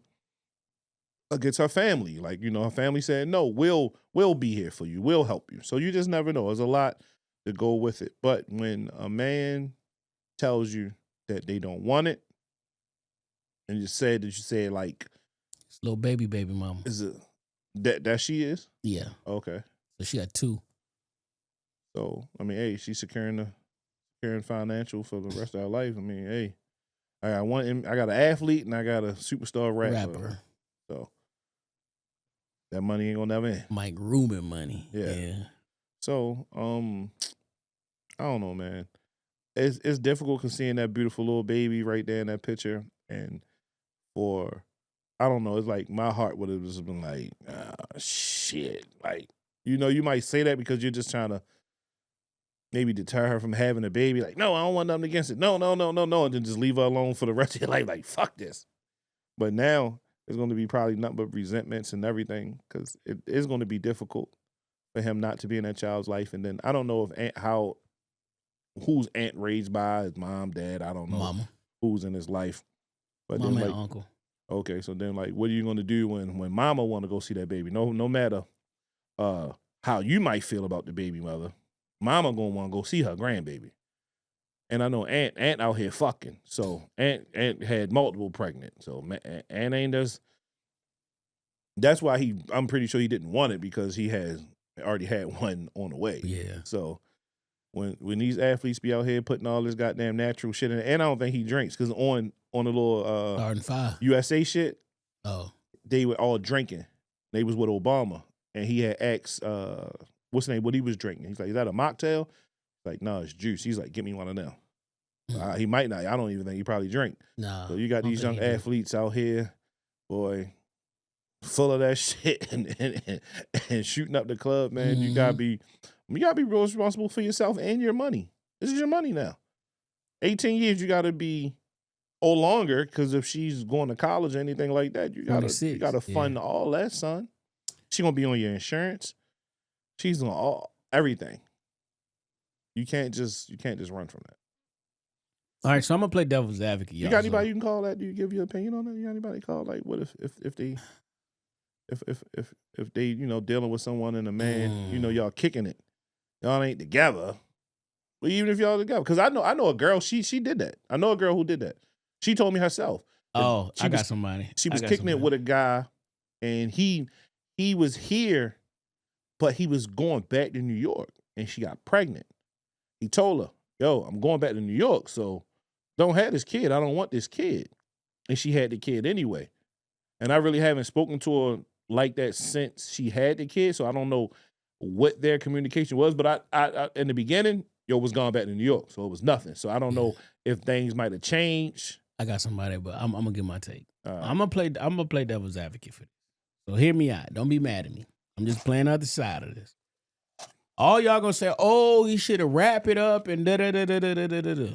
against her family. Like, her family said, no, we'll be here for you. We'll help you. So you just never know. There's a lot to go with it. But when a man tells you that they don't want it, And you said like It's little baby mama. is it that she is? Yeah. Okay. So she got 2. So I mean, hey, she's securing financial for the rest of her life. I mean, hey, I got an athlete and I got a superstar rapper. So that money ain't gonna never end. Mike Rubin money. Yeah. So I don't know, man. It's difficult because seeing that beautiful little baby right there in that picture, and I don't know, it's like my heart would have just been like, shit. Like, you might say that because you're just trying to maybe deter her from having a baby. Like, no, I don't want nothing against it. No, and then just leave her alone for the rest of your life. Like, fuck this. But now there's going to be probably nothing but resentments and everything because it is going to be difficult for him not to be in that child's life. And then I don't know if who's Aunt raised by, his mom, dad, I don't know. Mama. Who's in his life. But Mama then, and uncle. Okay, so then like, what are you going to do when mama want to go see that baby? No matter how you might feel about the baby mother, mama going to want to go see her grandbaby. And I know Aunt out here fucking. So Aunt had multiple pregnant. So Aunt ain't just. That's why I'm pretty sure he didn't want it because he already had one on the way. Yeah. So when these athletes be out here putting all this goddamn natural shit in, and I don't think he drinks because on the little Garden 5. USA shit, they were all drinking. They was with Obama, and he had asked what's the name, what he was drinking. He's like, is that a mocktail? Like, no, it's juice. He's like, give me one of them. He might not. I don't even think he probably drink. No. So you got these young athletes out here, boy, full of that shit and shooting up the club, man. Mm-hmm. You gotta be real responsible for yourself and your money. This is your money now. 18 years, you gotta be or longer, because if she's going to college or anything like that, you gotta fund all that, son. She gonna be on your insurance. She's on everything. You can't just run from that. All right, so I'm gonna play devil's advocate. You got anybody you can call that? Do you give your opinion on that? You got anybody call like what if they dealing with someone and a man, y'all kicking it, y'all ain't together. But even if y'all together, because I know a girl, she did that. I know a girl who did that. She told me herself. Oh, I got somebody. She was kicking it with a guy, and he was here, but he was going back to New York, and she got pregnant. He told her, yo, I'm going back to New York, so don't have this kid. I don't want this kid. And she had the kid anyway. And I really haven't spoken to her like that since she had the kid, so I don't know what their communication was. But I in the beginning, was going back to New York, so it was nothing. So I don't know if things might have changed. I got somebody, but I'm gonna give my take. Right. I'm gonna play devil's advocate for this. So hear me out. Don't be mad at me. I'm just playing out the side of this. All y'all gonna say, oh, he should have wrapped it up and da da da da da da da da.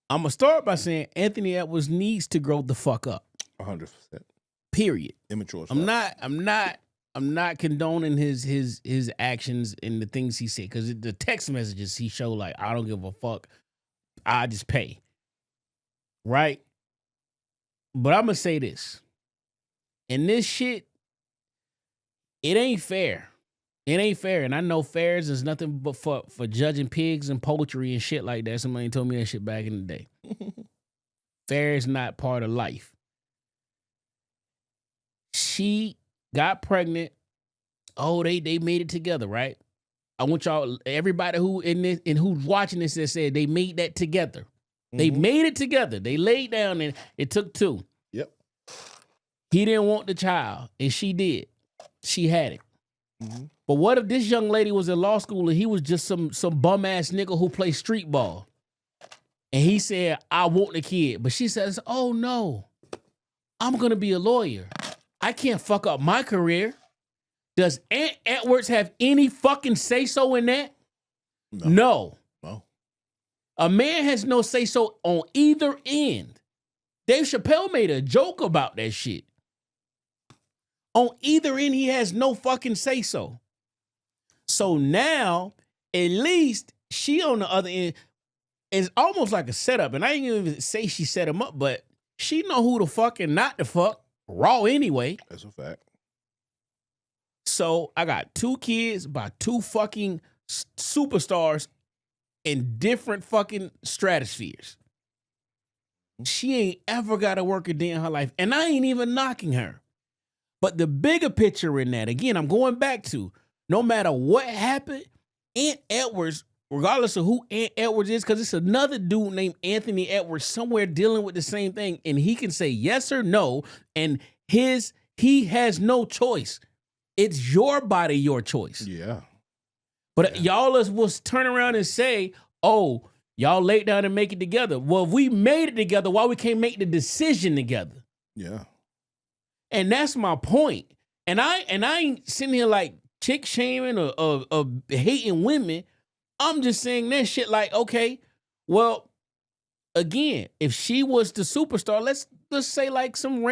I'm gonna start by saying Anthony Edwards needs to grow the fuck up. 100%. Period. Immature. I'm not condoning his actions and the things he said, because the text messages he showed, like, I don't give a fuck, I just pay. Right? But I'm gonna say this. And this shit, it ain't fair. It ain't fair. And I know fairs is nothing but for judging pigs and poultry and shit like that. Somebody told me that shit back in the day. Fair is not part of life. She got pregnant. Oh, they made it together, right? I want y'all, everybody who in this and who's watching this, that said they made that together. They made it together. They laid down and it took 2. Yep. He didn't want the child, and she did. She had it. But what if this young lady was in law school and he was just some bum ass nigga who plays street ball, and he said, I want the kid, but she says, oh no, I'm gonna be a lawyer. I can't fuck up my career. Does Aunt Edwards have any fucking say so in that? No. A man has no say so on either end. Dave Chappelle made a joke about that shit. On either end, he has no fucking say so. So now, at least she on the other end is almost like a setup. And I ain't even say she set him up, but she know who to fuck and not to fuck. Raw anyway. That's a fact. So I got 2 kids by 2 fucking superstars in different fucking stratospheres. She ain't ever got to work a day in her life. And I ain't even knocking her. But the bigger picture in that, again, I'm going back to, no matter what happened, Aunt Edwards, regardless of who Aunt Edwards is, because it's another dude named Anthony Edwards somewhere dealing with the same thing, and he can say yes or no, and he has no choice. It's your body, your choice. Yeah. But y'all will turn around and say, oh, y'all lay down and make it together. Well, if we made it together, why we can't make the decision together? Yeah. And that's my point. And I ain't sitting here like chick shaming or hating women. I'm just saying that shit like, okay, well, again, if she was the superstar, let's say like some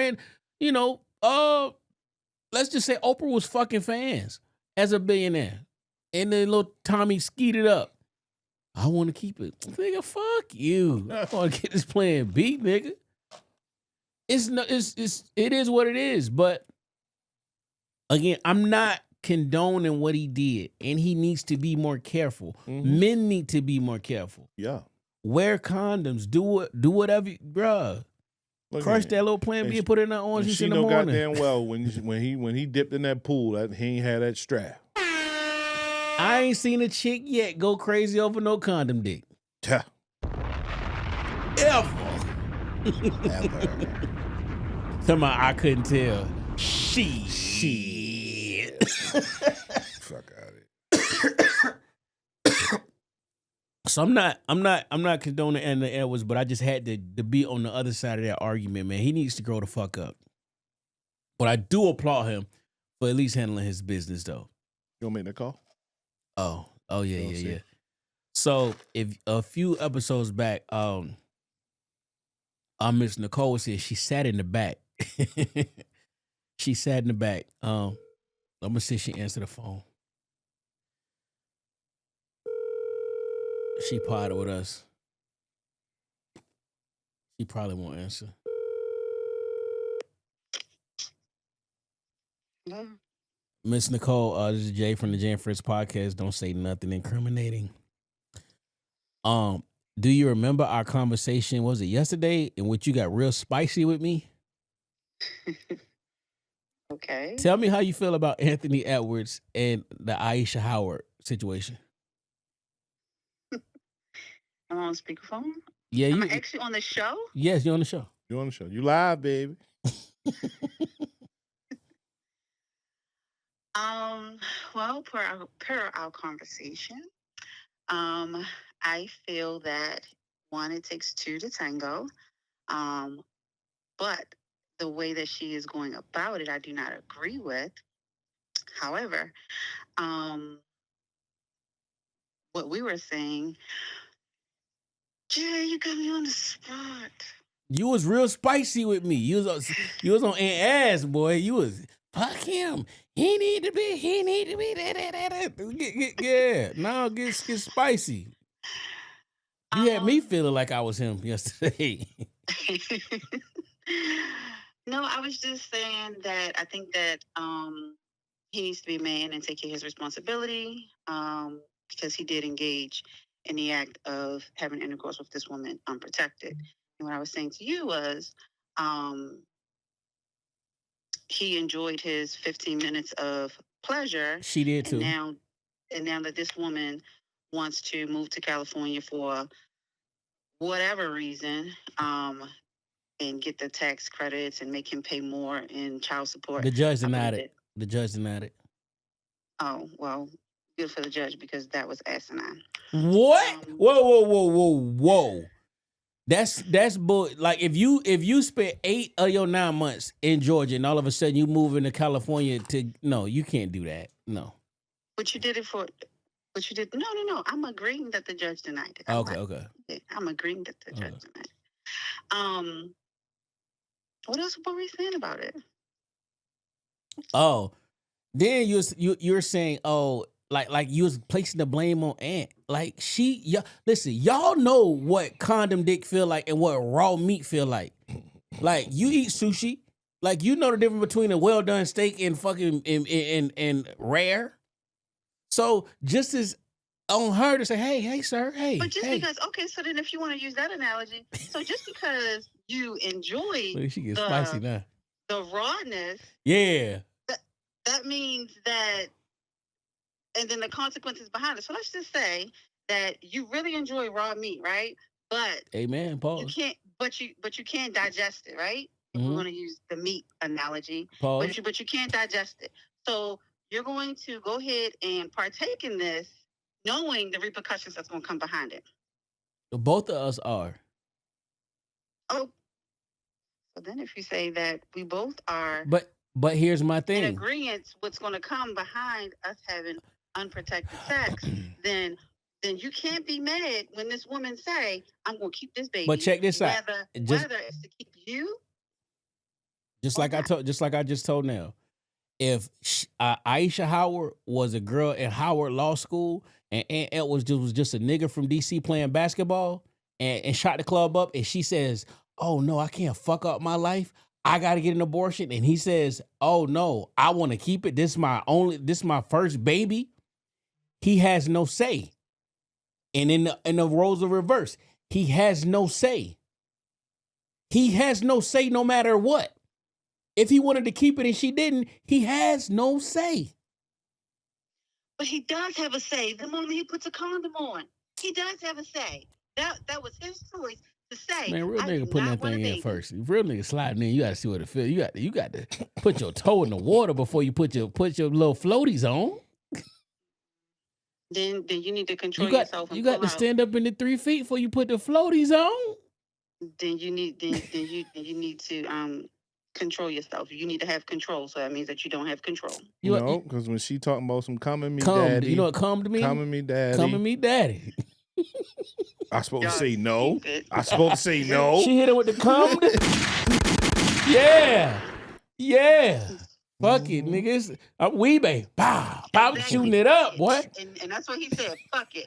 let's just say Oprah was fucking fans as a billionaire. And then little Tommy skeeted up. I want to keep it. Nigga, fuck you. I want to get this plan B, nigga. It is what it is. But again, I'm not condoning what he did, and he needs to be more careful. Mm-hmm. Men need to be more careful. Yeah. Wear condoms. Do whatever, bruh. Crush that little plan B and put it in that orange juice in the morning. She know goddamn well when he dipped in that pool, that he ain't had that strap. I ain't seen a chick yet go crazy over no condom dick. Yeah. Ever. Ever. Somehow I couldn't tell. Shit. Fuck out of it. So I'm not condoning Anthony Edwards, but I just had to be on the other side of that argument, man. He needs to grow the fuck up. But I do applaud him for at least handling his business, though. You want to make that call? Oh yeah. So if a few episodes back, Miss Nicole was here. She sat in the back. She sat in the back. I'm gonna see if she answered the phone. She potted with us. She probably won't answer. Miss Nicole, this is Jay from the Jay and Friends Podcast. Don't say nothing incriminating. Do you remember our conversation? Was it yesterday in which you got real spicy with me? Okay. Tell me how you feel about Anthony Edwards and the Ayesha Howard situation. I'm on speakerphone. Yeah, Am I actually on the show? Yes, you're on the show. You're on the show. You live, baby. Well, per our conversation, I feel that one, it takes two to tango. But the way that she is going about it, I do not agree with. However, what we were saying, Jay, you got me on the spot. You was real spicy with me. You was on Aunt Ass, boy. You was fuck him. He need to be. Yeah. Now get spicy. You had me feeling like I was him yesterday. No, I was just saying that I think that he needs to be a man and take care of his responsibility because he did engage in the act of having intercourse with this woman unprotected. And what I was saying to you was he enjoyed his 15 minutes of pleasure. She did too. And now that this woman wants to move to California for whatever reason, and get the tax credits and make him pay more in child support. The judge denied it. The judge denied it. Oh, well, good for the judge because that was asinine. What? Whoa. That's bull. Like if you spent 8 of your 9 months in Georgia and all of a sudden you move into California no, you can't do that. No. But you did it for. But you did no. I'm agreeing that the judge denied it. Okay. I'm agreeing that the judge denied it. What else were we saying about it? Oh, then you're saying, oh, like you was placing the blame on Aunt. Like listen, y'all know what condom dick feel like and what raw meat feel like. Like you eat sushi, like you know the difference between a well done steak and fucking and rare. So just as on her to say, hey, sir, hey. But just hey. because, okay, so then if you want to use that analogy, so just because you enjoy Look, she gets spicy now. the rawness, Yeah. that means that, and then the consequences behind it. So let's just say that you really enjoy raw meat, right? But Amen. Pause. you can't, but you can't digest it, right? If we want to use the meat analogy, Pause. but you can't digest it. So you're going to go ahead and partake in this, knowing the repercussions that's going to come behind it. Both of us are. Oh, so then if you say that we both are, but here's my thing. in agreement, what's going to come behind us having unprotected sex, then you can't be mad when this woman say, "I'm going to keep this baby." But check this out. Whether it's to keep you, just like I just told Nell. If Ayesha Howard was a girl in Howard Law School and Ed was just a nigga from DC playing basketball and shot the club up, and she says, "Oh no, I can't fuck up my life. I got to get an abortion," and he says, "Oh no, I want to keep it. This is my first baby." He has no say. And in the roles of reverse, he has no say. He has no say no matter what. If he wanted to keep it and she didn't, he has no say. but he does have a say. The moment he puts a condom on, he does have a say. That was his choice to say. Man, real I nigga do putting not that want a thing in baby. first. Real nigga sliding in, you gotta see what it feels. You got to put your toe in the water before you put your little floaties on. Then you need to control You got yourself. And you got pull to out. stand up in the 3 feet before you put the floaties on. Then you need to control yourself. You need to have control. So that means that you don't have control. No, because when she talking about some come me Come, daddy, you know what come to me? come me daddy, Come to me, daddy. I supposed to say no. stupid. I supposed to say no. She hit it with the come. Yeah. Fuck it, niggas. Weebay. Pow. Pow, Exactly. shooting it up, boy. And that's what he said. Fuck it.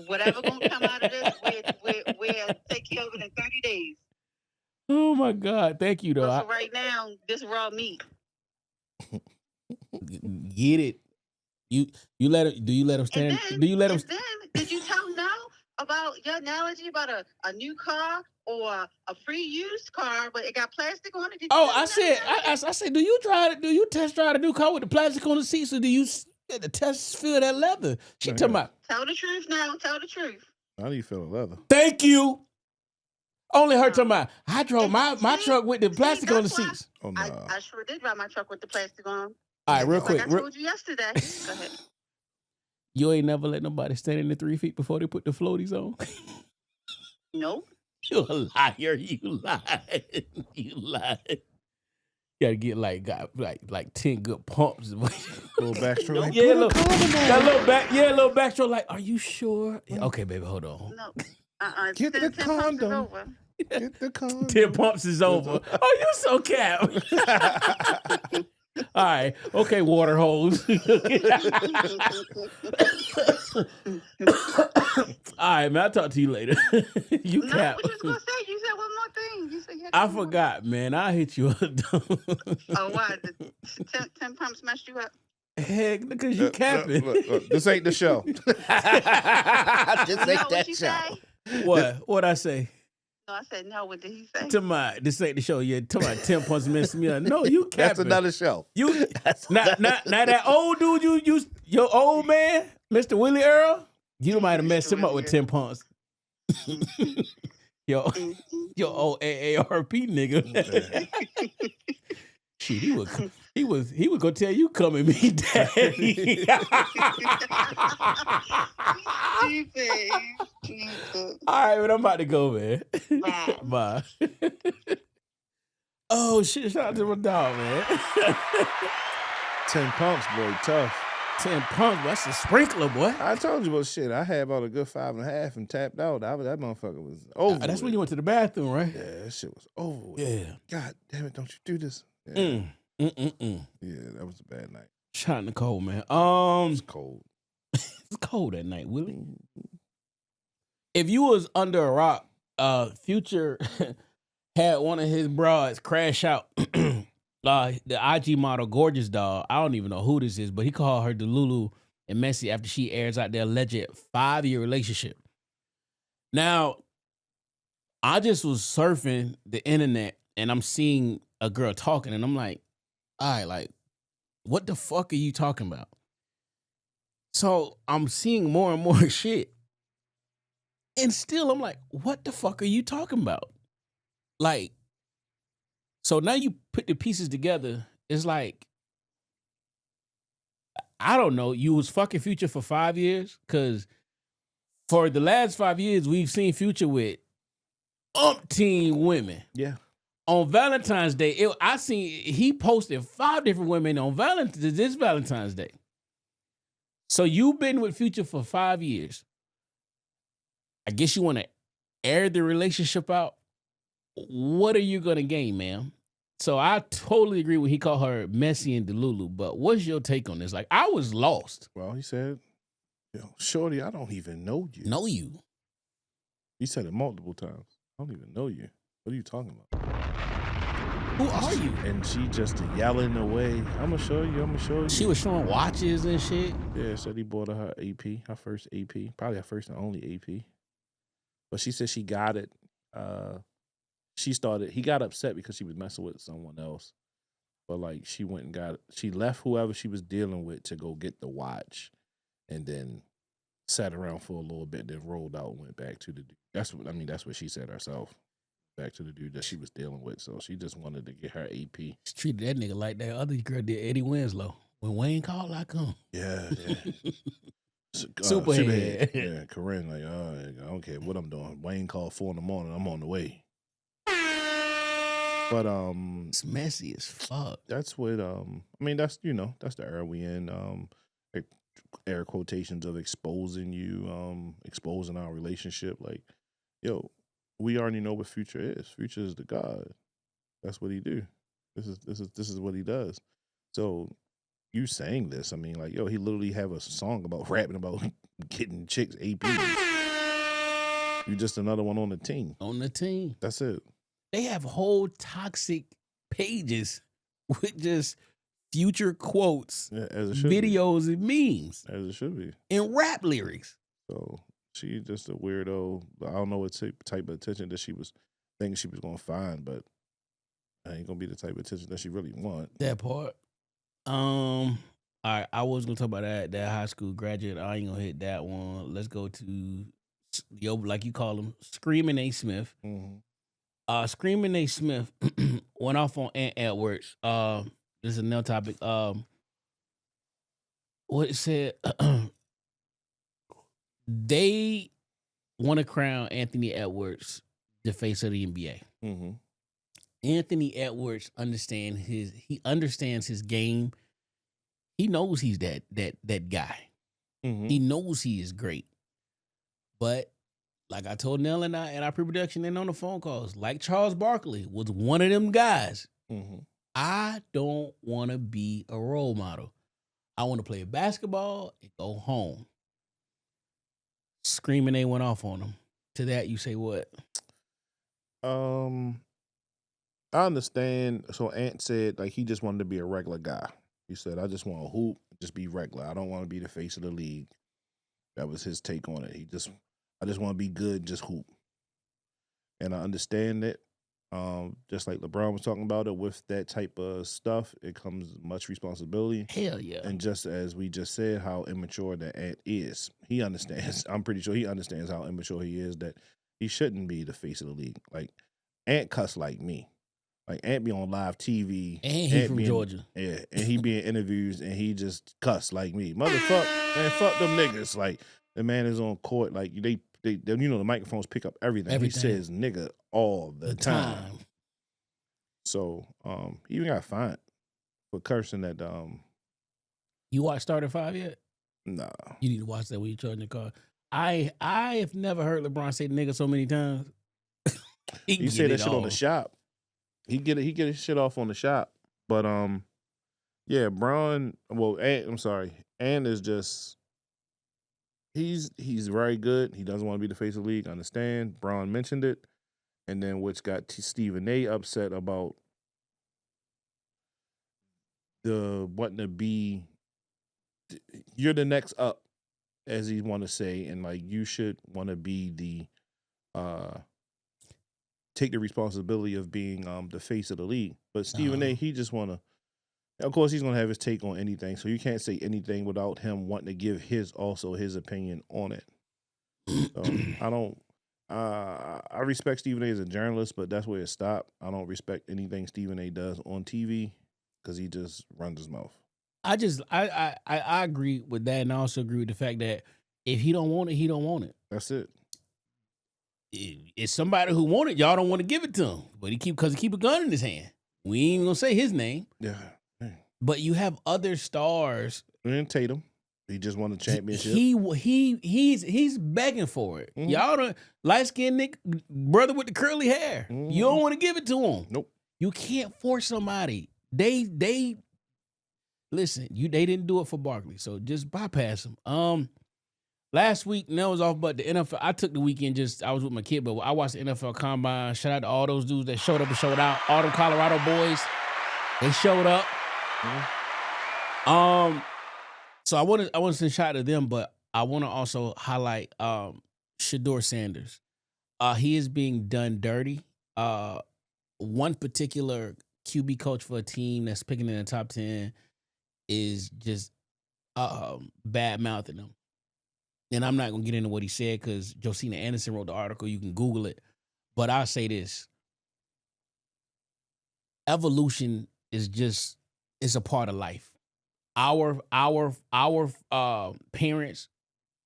Whatever gonna come out of this, we'll take care of it in 30 days. Oh my God. Thank you, though. But for right now, this raw meat. Get it. You let him, do you let him stand? And Do you let him? then, did you tell Nell about your analogy about a new car or a free used car, but it got plastic on it? Did you Oh, tell I him said, that? I said, do you test drive a new car with the plastic on the seats, or do you the test feel that leather? She talking about. Tell the truth now. Tell the truth. How do you feel the leather? Thank you. Only her talking about. I drove my truck with the plastic on the that's why seats. Oh no. I sure did drive my truck with the plastic on. All right, real quick. Like I told you yesterday. Go ahead. You ain't never let nobody stand in the 3 feet before they put the floaties on. Nope. You a liar. You lied. You lied. You gotta get like 10 good pumps. Little backstroke. Like, Yeah, little backstroke. Like, are you sure? Yeah, okay, baby, hold on. No. Get the 10 pumps is condom. over. Get the condom. 10 pumps is over. Oh, you so cap. All right. Okay, water hose. All right, man. I'll talk to you later. You No, cap. what you was gonna say? You said one more thing. You said you had I one more. forgot, man. I'll hit you up. Oh, why? The 10 pumps messed you up? Heck, because you capping. Look, this ain't the show. This No, ain't what that you show. say? What I say? No, I said no. What did he say? To my, this ain't the show. Yeah, to my 10 pumps messing me up. No, you capping. That's another show. You now that old dude, your old man, Mr. Willie Earl, you might have messed him up with 10 pumps. Your old AARP nigga. Shit, he was gonna tell you come at me, daddy. All right, but I'm about to go, man. Bye. Oh shit! Shout out to my dog, man. 10 pumps, boy, tough. 10 pumps, that's a sprinkler, boy. I told you about shit. I had about a good 5.5 and tapped out. That motherfucker was over. That's when you went to the bathroom, right? Yeah, that shit was over. Yeah. God damn it! Don't you do this? Yeah, Yeah, that was a bad night. Shot in the cold, man. It's cold. It's cold at night, Willie. If you was under a rock, Future had one of his broads crash out. The IG model, gorgeous doll. I don't even know who this is, but he called her the Lulu and messy after she airs out their alleged 5-year relationship. Now, I just was surfing the internet and I'm seeing a girl talking and I'm like, all right, like, what the fuck are you talking about? So I'm seeing more and more shit. And still I'm like, what the fuck are you talking about? Like, so now you put the pieces together. It's like, I don't know. You was fucking Future for 5 years? Because for the last 5 years, we've seen Future with umpteen women. Yeah. On Valentine's Day, he posted 5 different women on this Valentine's Day. So you've been with Future for 5 years. I guess you want to air the relationship out. What are you going to gain, ma'am? So I totally agree when he called her messy and delulu. But what's your take on this? Like, I was lost. Well, he said, shorty, I don't even know you. Know you. He said it multiple times. I don't even know you. What are you talking about? Who are you? And she just yelling away, I'm going to show you. She was showing watches and shit. Yeah, said he bought her AP, her first AP, probably her first and only AP. But she said she got it. He got upset because she was messing with someone else. But like she left whoever she was dealing with to go get the watch and then sat around for a little bit, then rolled out and went back to the dude. That's what she said herself. Back to the dude that she was dealing with. So she just wanted to get her AP. She treated that nigga like that other girl did Eddie Winslow. When Wayne called, I come. Yeah. Superhead. Yeah, Corinne, like, I don't care what I'm doing. Wayne called 4 a.m. I'm on the way. But it's messy as fuck. That's what that's the era we in. Air quotations of exposing you, exposing our relationship. Like, yo, we already know what Future is. Future is the God. That's what he do. This is what he does. So you saying this, like, yo, he literally have a song about rapping about getting chicks AP. You just another one on the team. On the team. That's it. They have whole toxic pages with just Future quotes, as it should videos, and memes. As it should be. And rap lyrics. So she just a weirdo. I don't know what type of attention that she was thinking she was going to find, but I ain't going to be the type of attention that she really want. That part. All right, I was going to talk about that high school graduate. I ain't going to hit that one. Let's go to, like you call him, Screaming A. Smith. Mm-hmm. Screaming A. Smith went off on Ant Edwards. This is a Nell topic. What it said, they want to crown Anthony Edwards the face of the NBA. Mm-hmm. Anthony Edwards understands his game. He knows he's that guy. Mm-hmm. He knows he is great. But like I told Nell and our pre-production and on the phone calls, like Charles Barkley was one of them guys. Mm-hmm. I don't want to be a role model. I want to play basketball and go home. Screaming they went off on him. To that, you say what? I understand. So Ant said like he just wanted to be a regular guy. He said, I just want to hoop, just be regular. I don't want to be the face of the league. That was his take on it. I just want to be good, just hoop. And I understand it. Just like LeBron was talking about it, with that type of stuff, it comes much responsibility. Hell yeah. And just as we just said, how immature that Ant is, he understands. I'm pretty sure he understands how immature he is, that he shouldn't be the face of the league. Like, Ant cuss like me. Like, Ant be on live TV. And he from Georgia. Yeah, and he be in interviews, and he just cuss like me. Motherfuck, man, fuck them niggas. Like, the man is on court, like, they the microphones pick up everything. He says nigga all the time. So, he even got fined for cursing at You watched Starter 5 yet? Nah. You need to watch that when you're charging your car. I have never heard LeBron say nigga so many times. He said that shit on the shop. He get his shit off on the shop. But yeah, Bron, Ant is just he's very good. He doesn't want to be the face of the league. I understand. Bron mentioned it. And then which got Stephen A upset about the wanting to be you're the next up, as he want to say, and like you should want to be the take the responsibility of being the face of the league. But Stephen A, he just want to. Of course, he's gonna have his take on anything, so you can't say anything without him wanting to give his opinion on it. So I don't. I respect Stephen A as a journalist, but that's where it stopped. I don't respect anything Stephen A does on TV because he just runs his mouth. I agree with that, and I also agree with the fact that if he don't want it, he don't want it. That's it. It's somebody who want it. Y'all don't want to give it to him, but he keep a gun in his hand. We ain't even gonna say his name. Yeah. But you have other stars. And Tatum, he just won the championship. He's begging for it. Mm-hmm. Y'all don't light skinned Nick brother with the curly hair. Mm-hmm. You don't want to give it to him. Nope. You can't force somebody. They listen. They didn't do it for Barkley, so just bypass them. Last week Nell was off, but the NFL. I took the weekend. I was with my kid, but I watched the NFL Combine. Shout out to all those dudes that showed up and showed out. All them Colorado boys, they showed up. Mm-hmm. So I want to send a shout out to them, but I want to also highlight Shedeur Sanders. He is being done dirty. One particular QB coach for a team that's picking in the top 10 is just bad mouthing them. And I'm not gonna get into what he said because Josina Anderson wrote the article. You can Google it, but I'll say this: evolution is it's a part of life. Our parents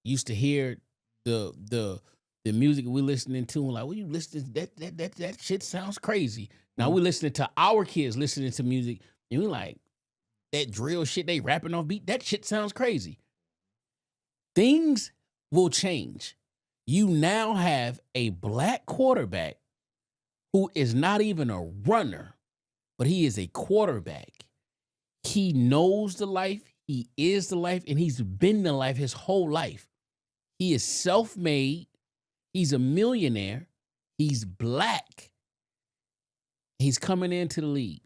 used to hear the music we listening to, and like, well, you listening that shit sounds crazy. Now we're listening to our kids listening to music, and we like that drill shit they rapping off beat. That shit sounds crazy. Things will change. You now have a black quarterback who is not even a runner, but he is a quarterback. He knows the life, he is the life, and he's been the life his whole life. He is self-made. He's a millionaire. He's black. He's coming into the league.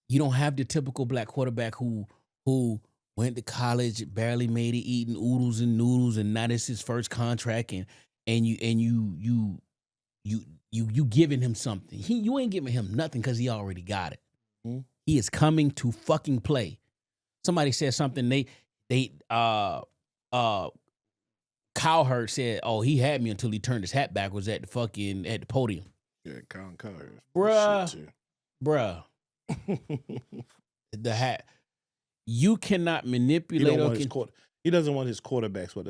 You don't have the typical black quarterback who went to college, barely made it, eating oodles and noodles, and now this is his first contract, and you giving him something. You ain't giving him nothing because he already got it. Mm-hmm. He is coming to fucking play. Somebody said something. Cowherd said, "Oh, he had me until he turned his hat backwards at the podium." Yeah, Cowherd. Bruh. The hat. You cannot manipulate. He doesn't want his quarterbacks with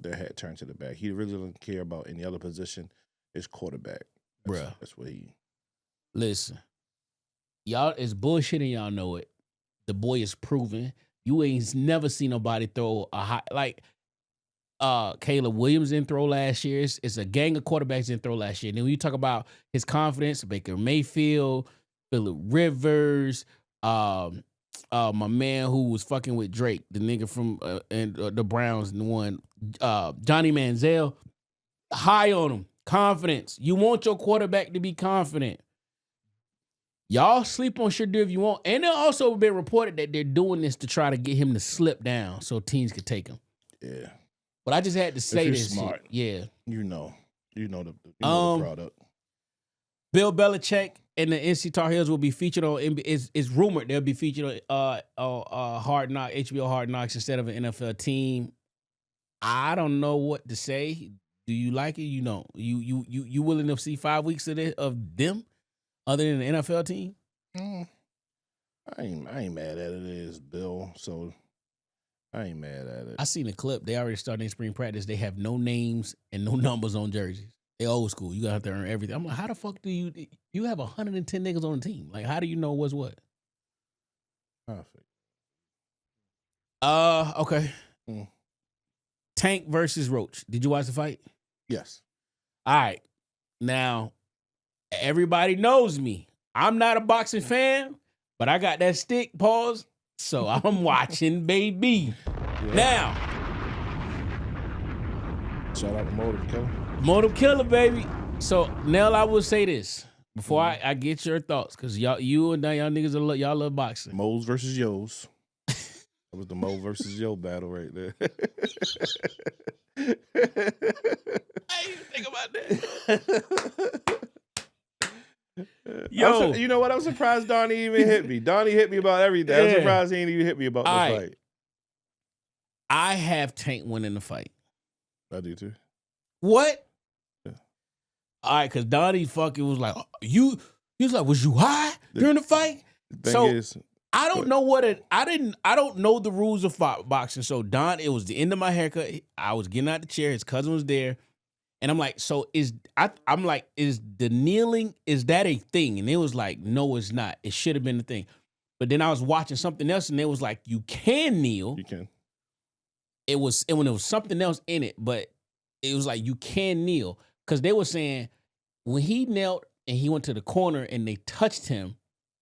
their hat turned to the back. He really doesn't care about any other position. His quarterback. That's what he. Listen, y'all is bullshit and y'all know it. The boy is proven. You ain't never seen nobody throw a high like Caleb Williams didn't throw last year. It's a gang of quarterbacks didn't throw last year. And then when you talk about his confidence, Baker Mayfield, Phillip Rivers, my man who was fucking with Drake, the nigga from the Browns, and the one Johnny Manziel, high on him, confidence. You want your quarterback to be confident. Y'all sleep on Shedeur if you want, and it also been reported that they're doing this to try to get him to slip down so teams could take him. Yeah, but I just had to say this. Smart, yeah, you know the product. Bill Belichick and the NC Tar Heels will be featured on. It's rumored they'll be featured on Hard Knock, HBO Hard Knocks instead of an NFL team. I don't know what to say. Do you like it? You don't. You willing to see 5 weeks of them, other than the NFL team? I ain't mad at it. It is Bill, so I ain't mad at it. I seen a clip. They already started in spring practice. They have no names and no numbers on jerseys. They old school. You gotta have to earn everything. I'm like, how the fuck do you have 110 niggas on the team? Like, how do you know what's what? Perfect. Okay. Tank versus Roach. Did you watch the fight? Yes. All right. Now, everybody knows me. I'm not a boxing fan, but I got that stick, pause. So I'm watching, baby. Yeah. Now. Shout out to Motive Killer. Motive Killer, baby. So, Nell, I will say this. Before I get your thoughts, because you and y'all niggas y'all love boxing. Mo's versus Yo's. That was the Mo versus Yo battle right there. I didn't even think about that. Yo, you know what? I'm surprised Donnie even hit me. Donnie hit me about everything. I'm surprised he ain't even hit me about the fight. I have Tank winning the fight. I do too. What? Yeah. All right, because Donnie fucking was like, he was like, was you high during the fight? The thing is, I don't know I don't know the rules of boxing. So it was the end of my haircut. I was getting out the chair. His cousin was there. And I'm like, so is the kneeling, is that a thing? And it was like, no, it's not. It should have been the thing. But then I was watching something else and it was like, you can kneel. You can. When there was something else in it, but it was like, you can kneel. Because they were saying when he knelt and he went to the corner and they touched him,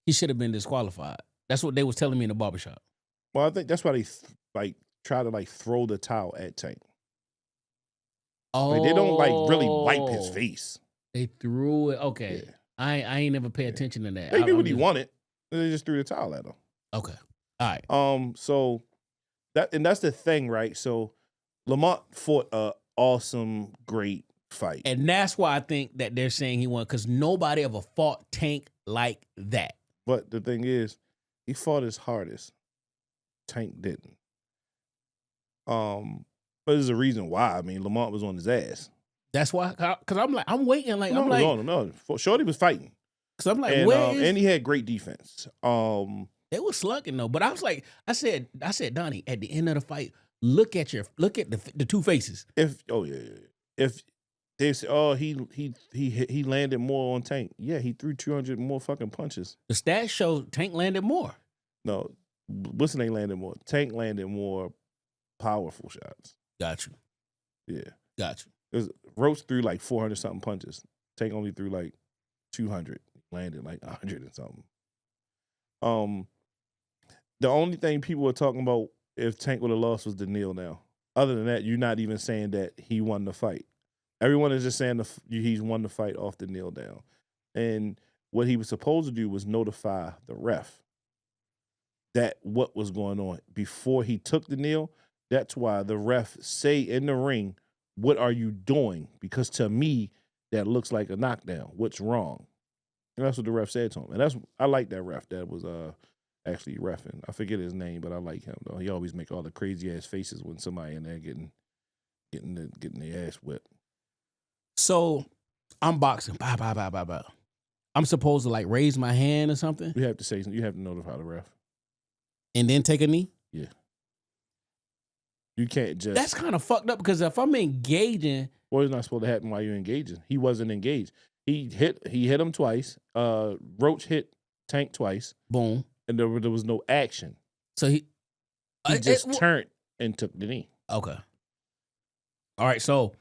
he should have been disqualified. That's what they was telling me in the barbershop. Well, I think that's why they try to throw the towel at Tank. Oh, like, they don't really wipe his face. They threw it. Okay, Yeah. I ain't never pay attention to that. They knew what he wanted. They just threw the towel at him. Okay, all right. So that's the thing, right? So Lamont fought a awesome, great fight, and that's why I think that they're saying he won because nobody ever fought Tank like that. But the thing is, he fought his hardest. Tank didn't. But there's a reason why. I mean, Lamont was on his ass. That's why, because I'm waiting. Like, I'm like, no. Shorty was fighting. Because I'm like, and he had great defense. They was slugging though. But I was like, I said, Donnie, at the end of the fight, look at the two faces. If they say, he landed more on Tank. Yeah, he threw 200 more fucking punches. The stats show Tank landed more. No, Wilson ain't landed more. Tank landed more powerful shots. Got you. Yeah. Got you. Roach threw 400 something punches. Tank only threw 200. Landed 100 and something. The only thing people were talking about if Tank would have lost was the kneel now. Other than that, you're not even saying that he won the fight. Everyone is just saying he's won the fight off the kneel down. And what he was supposed to do was notify the ref that what was going on before he took the kneel. That's why the ref say in the ring, what are you doing? Because to me, that looks like a knockdown. What's wrong? And that's what the ref said to him. And I like that ref that was actually reffing. I forget his name, but I like him though. He always make all the crazy ass faces when somebody in there getting their ass whipped. So I'm boxing. Bah. I'm supposed to raise my hand or something? You have to notify the ref. And then take a knee? Yeah. You can't just. That's kind of fucked up because if I'm engaging. Well, it's not supposed to happen while you're engaging. He wasn't engaged. He hit him twice. Roach hit Tank twice. Boom. And there was no action. So he just turned and took the knee. Okay. All right. So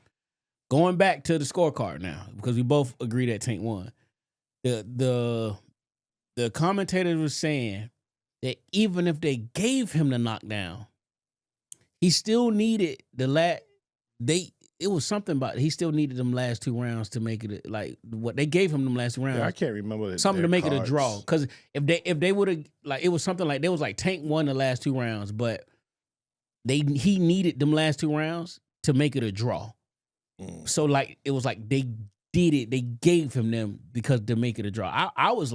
going back to the scorecard now, because we both agree that Tank won. The commentators were saying that even if they gave him the knockdown, he still needed it was something about he still needed them last two rounds to make it what they gave him them last two rounds. Yeah, I can't remember something to make cards. it a draw. Because if they would have it was something like Tank won the last two rounds, but he needed them last two rounds to make it a draw. So it was like they did it. They gave him them because to make it a draw. I was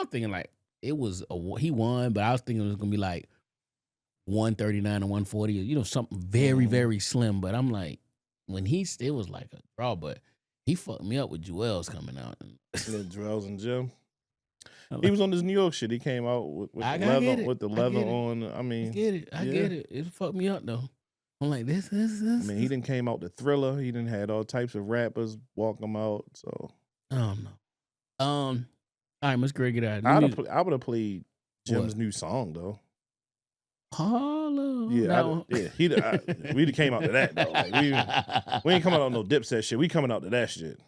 thinking it was he won, but I was thinking it was gonna be 139 and 140, something very, very slim. But I'm like, when it was like a draw, but he fucked me up with Joel's coming out. Joel's and Jim. He was on this New York shit. He came out with the leather on. I mean, I get it. It fucked me up though. I'm like, this. I mean, he didn't came out the Thriller. He didn't had all types of rappers walk him out. So I don't know. All right, Miss Greg, get out. I would have played Jim's new song though. Hollow. Yeah, we'd came out to that though. We ain't coming out no Dipset shit. We coming out to that shit.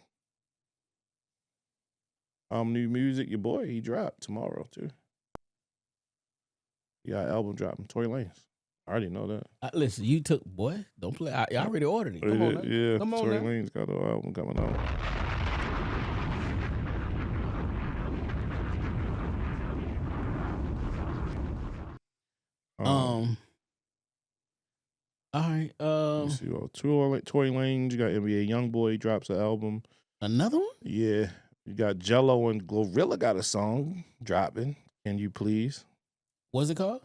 New music, your boy, he dropped tomorrow too. He got an album dropping, Tory Lanez. I already know that. Listen, you took don't play. I already ordered it. Come on, yeah. Come on, Tory Lanez got an album coming out. see, Tory Lanez, you got NBA YoungBoy drops an album. Another one? Yeah. You got Jello and Glorilla got a song dropping. Can You Please? What's it called?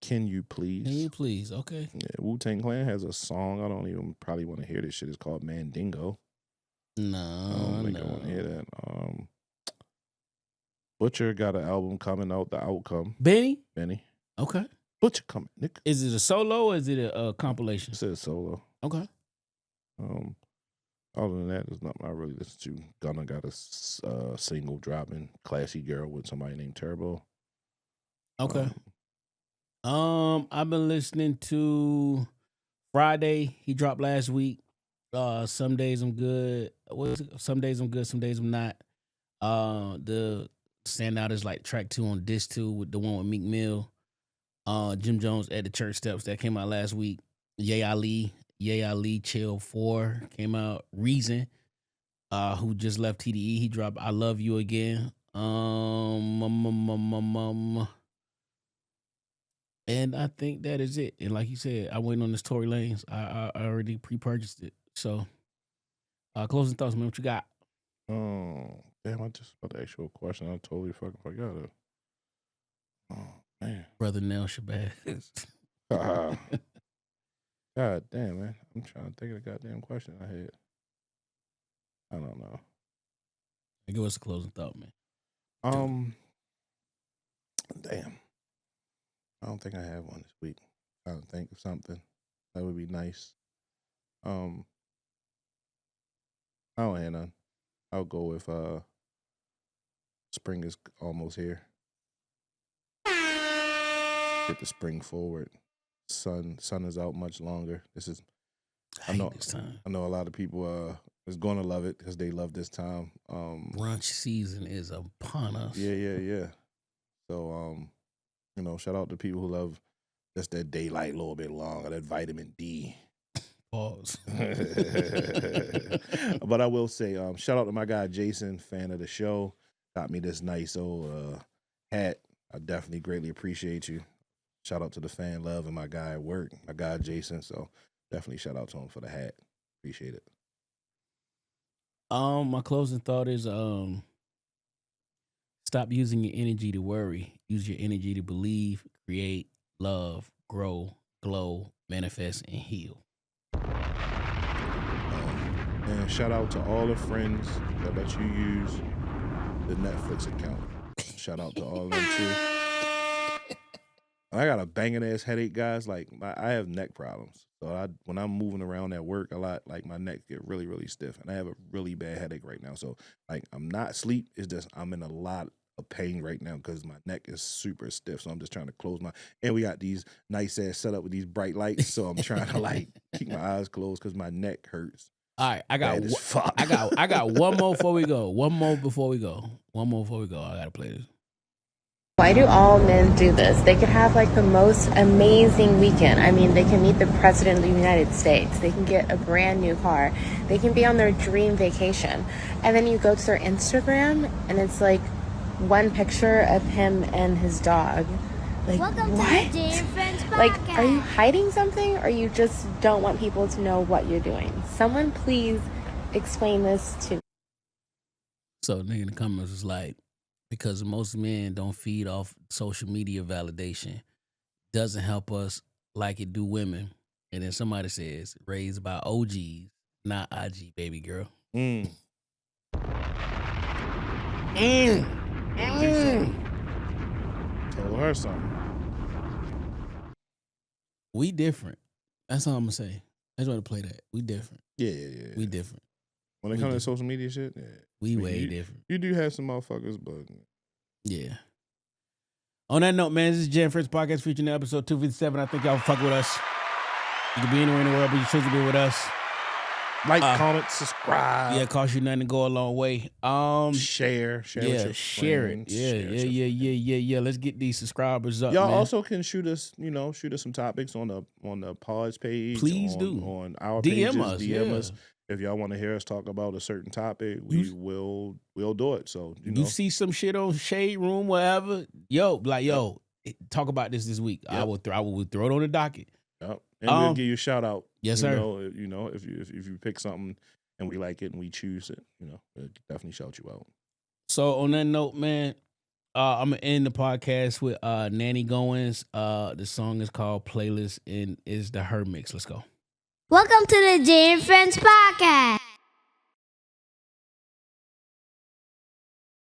Can You Please? Can You Please? Okay. Yeah, Wu-Tang Clan has a song. I don't even probably want to hear this shit. It's called Mandingo. No, I don't think I want to hear that. Butcher got an album coming out, The Outcome. Benny? Okay. Butcher coming, nigga. Is it a solo or is it a compilation? It says solo. Okay. Other than that, there's nothing I really listen to. Gunna got a single dropping, Classy Girl with somebody named Turbo. Okay. I've been listening to Friday. He dropped last week. Some days I'm good. Some days I'm good. Some days I'm not. The standout is like track 2 on disc 2 with the one with Meek Mill. Jim Jones at the Church Steps that came out last week. Ye Ali Chill 4 came out. Reason, who just left TDE, he dropped I Love You Again. And I think that is it. And like you said, I went on this Tory Lanez. I already pre-purchased it. So, closing thoughts, man. What you got? Oh, damn, I just about to ask you a question. I totally fucking forgot it. Oh, man. Brother Nell Shabaz. God damn, man. I'm trying to think of the goddamn question I had. I don't know. Give us a closing thought, man. Damn. I don't think I have one this week. Trying to think of something that would be nice. I don't have none. I'll go with spring is almost here. Get the spring forward. Sun is out much longer. I know a lot of people is going to love it because they love this time. Brunch season is upon us. Yeah. So shout out to people who love just that daylight a little bit longer, that vitamin D. Pause. But I will say, shout out to my guy Jason, fan of the show. Got me this nice old hat. I definitely greatly appreciate you. Shout out to the fan love and my guy at work, my guy Jason. So definitely shout out to him for the hat. Appreciate it. My closing thought is stop using your energy to worry. Use your energy to believe, create, love, grow, glow, manifest, and heal. And shout out to all the friends that let you use the Netflix account. Shout out to all of them too. I got a banging ass headache, guys. Like I have neck problems, so when I'm moving around at work a lot, like my neck get really, really stiff, and I have a really bad headache right now. So like I'm not asleep. It's just I'm in a lot of pain right now because my neck is super stiff. So I'm just trying to close and we got these nice ass setup with these bright lights. So I'm trying to like keep my eyes closed because my neck hurts. All right, I got one more before we go. I gotta play this. Why do all men do this? They could have like the most amazing weekend. I mean, they can meet the president of the United States. They can get a brand new car. They can be on their dream vacation. And then you go to their Instagram and it's like one picture of him and his dog. Like, Welcome what? to the Jay and Friends Podcast. Like, are you hiding something or you just don't want people to know what you're doing? Someone please explain this to me. So nigga in the comments was like, because most men don't feed off social media validation, doesn't help us like it do women. And then somebody says, raised by OGs, not IG, baby girl. Told her something. We different. That's all I'm gonna say. I just want to play that. We different. Yeah. We different. When it comes to social media shit, yeah. We way different. You do have some motherfuckers, but yeah. On that note, man, this is Jay and Friends Podcast featuring episode 257. I think y'all fuck with us. You can be anywhere in the world, but you choose to be with us. Like, comment, subscribe. Yeah, it costs you nothing to go a long way. Share with your share friends. it. Yeah. Let's get these subscribers up. Y'all man. also can shoot us some topics on the pods page. Please do. On our DM pages. DM us. Yeah. If y'all want to hear us talk about a certain topic, we'll do it. So you see some shit on Shade Room, whatever. Talk about this week. Yep. I will throw it on the docket. Yep. And we'll give you a shout out. Yes, sir. You know, if you pick something and we like it and we choose it, you know, we'll definitely shout you out. So on that note, man, I'm gonna end the podcast with Nanny Goins. The song is called Playlist and is the Her Mix. Let's go. Welcome to the Jay and Friends Podcast.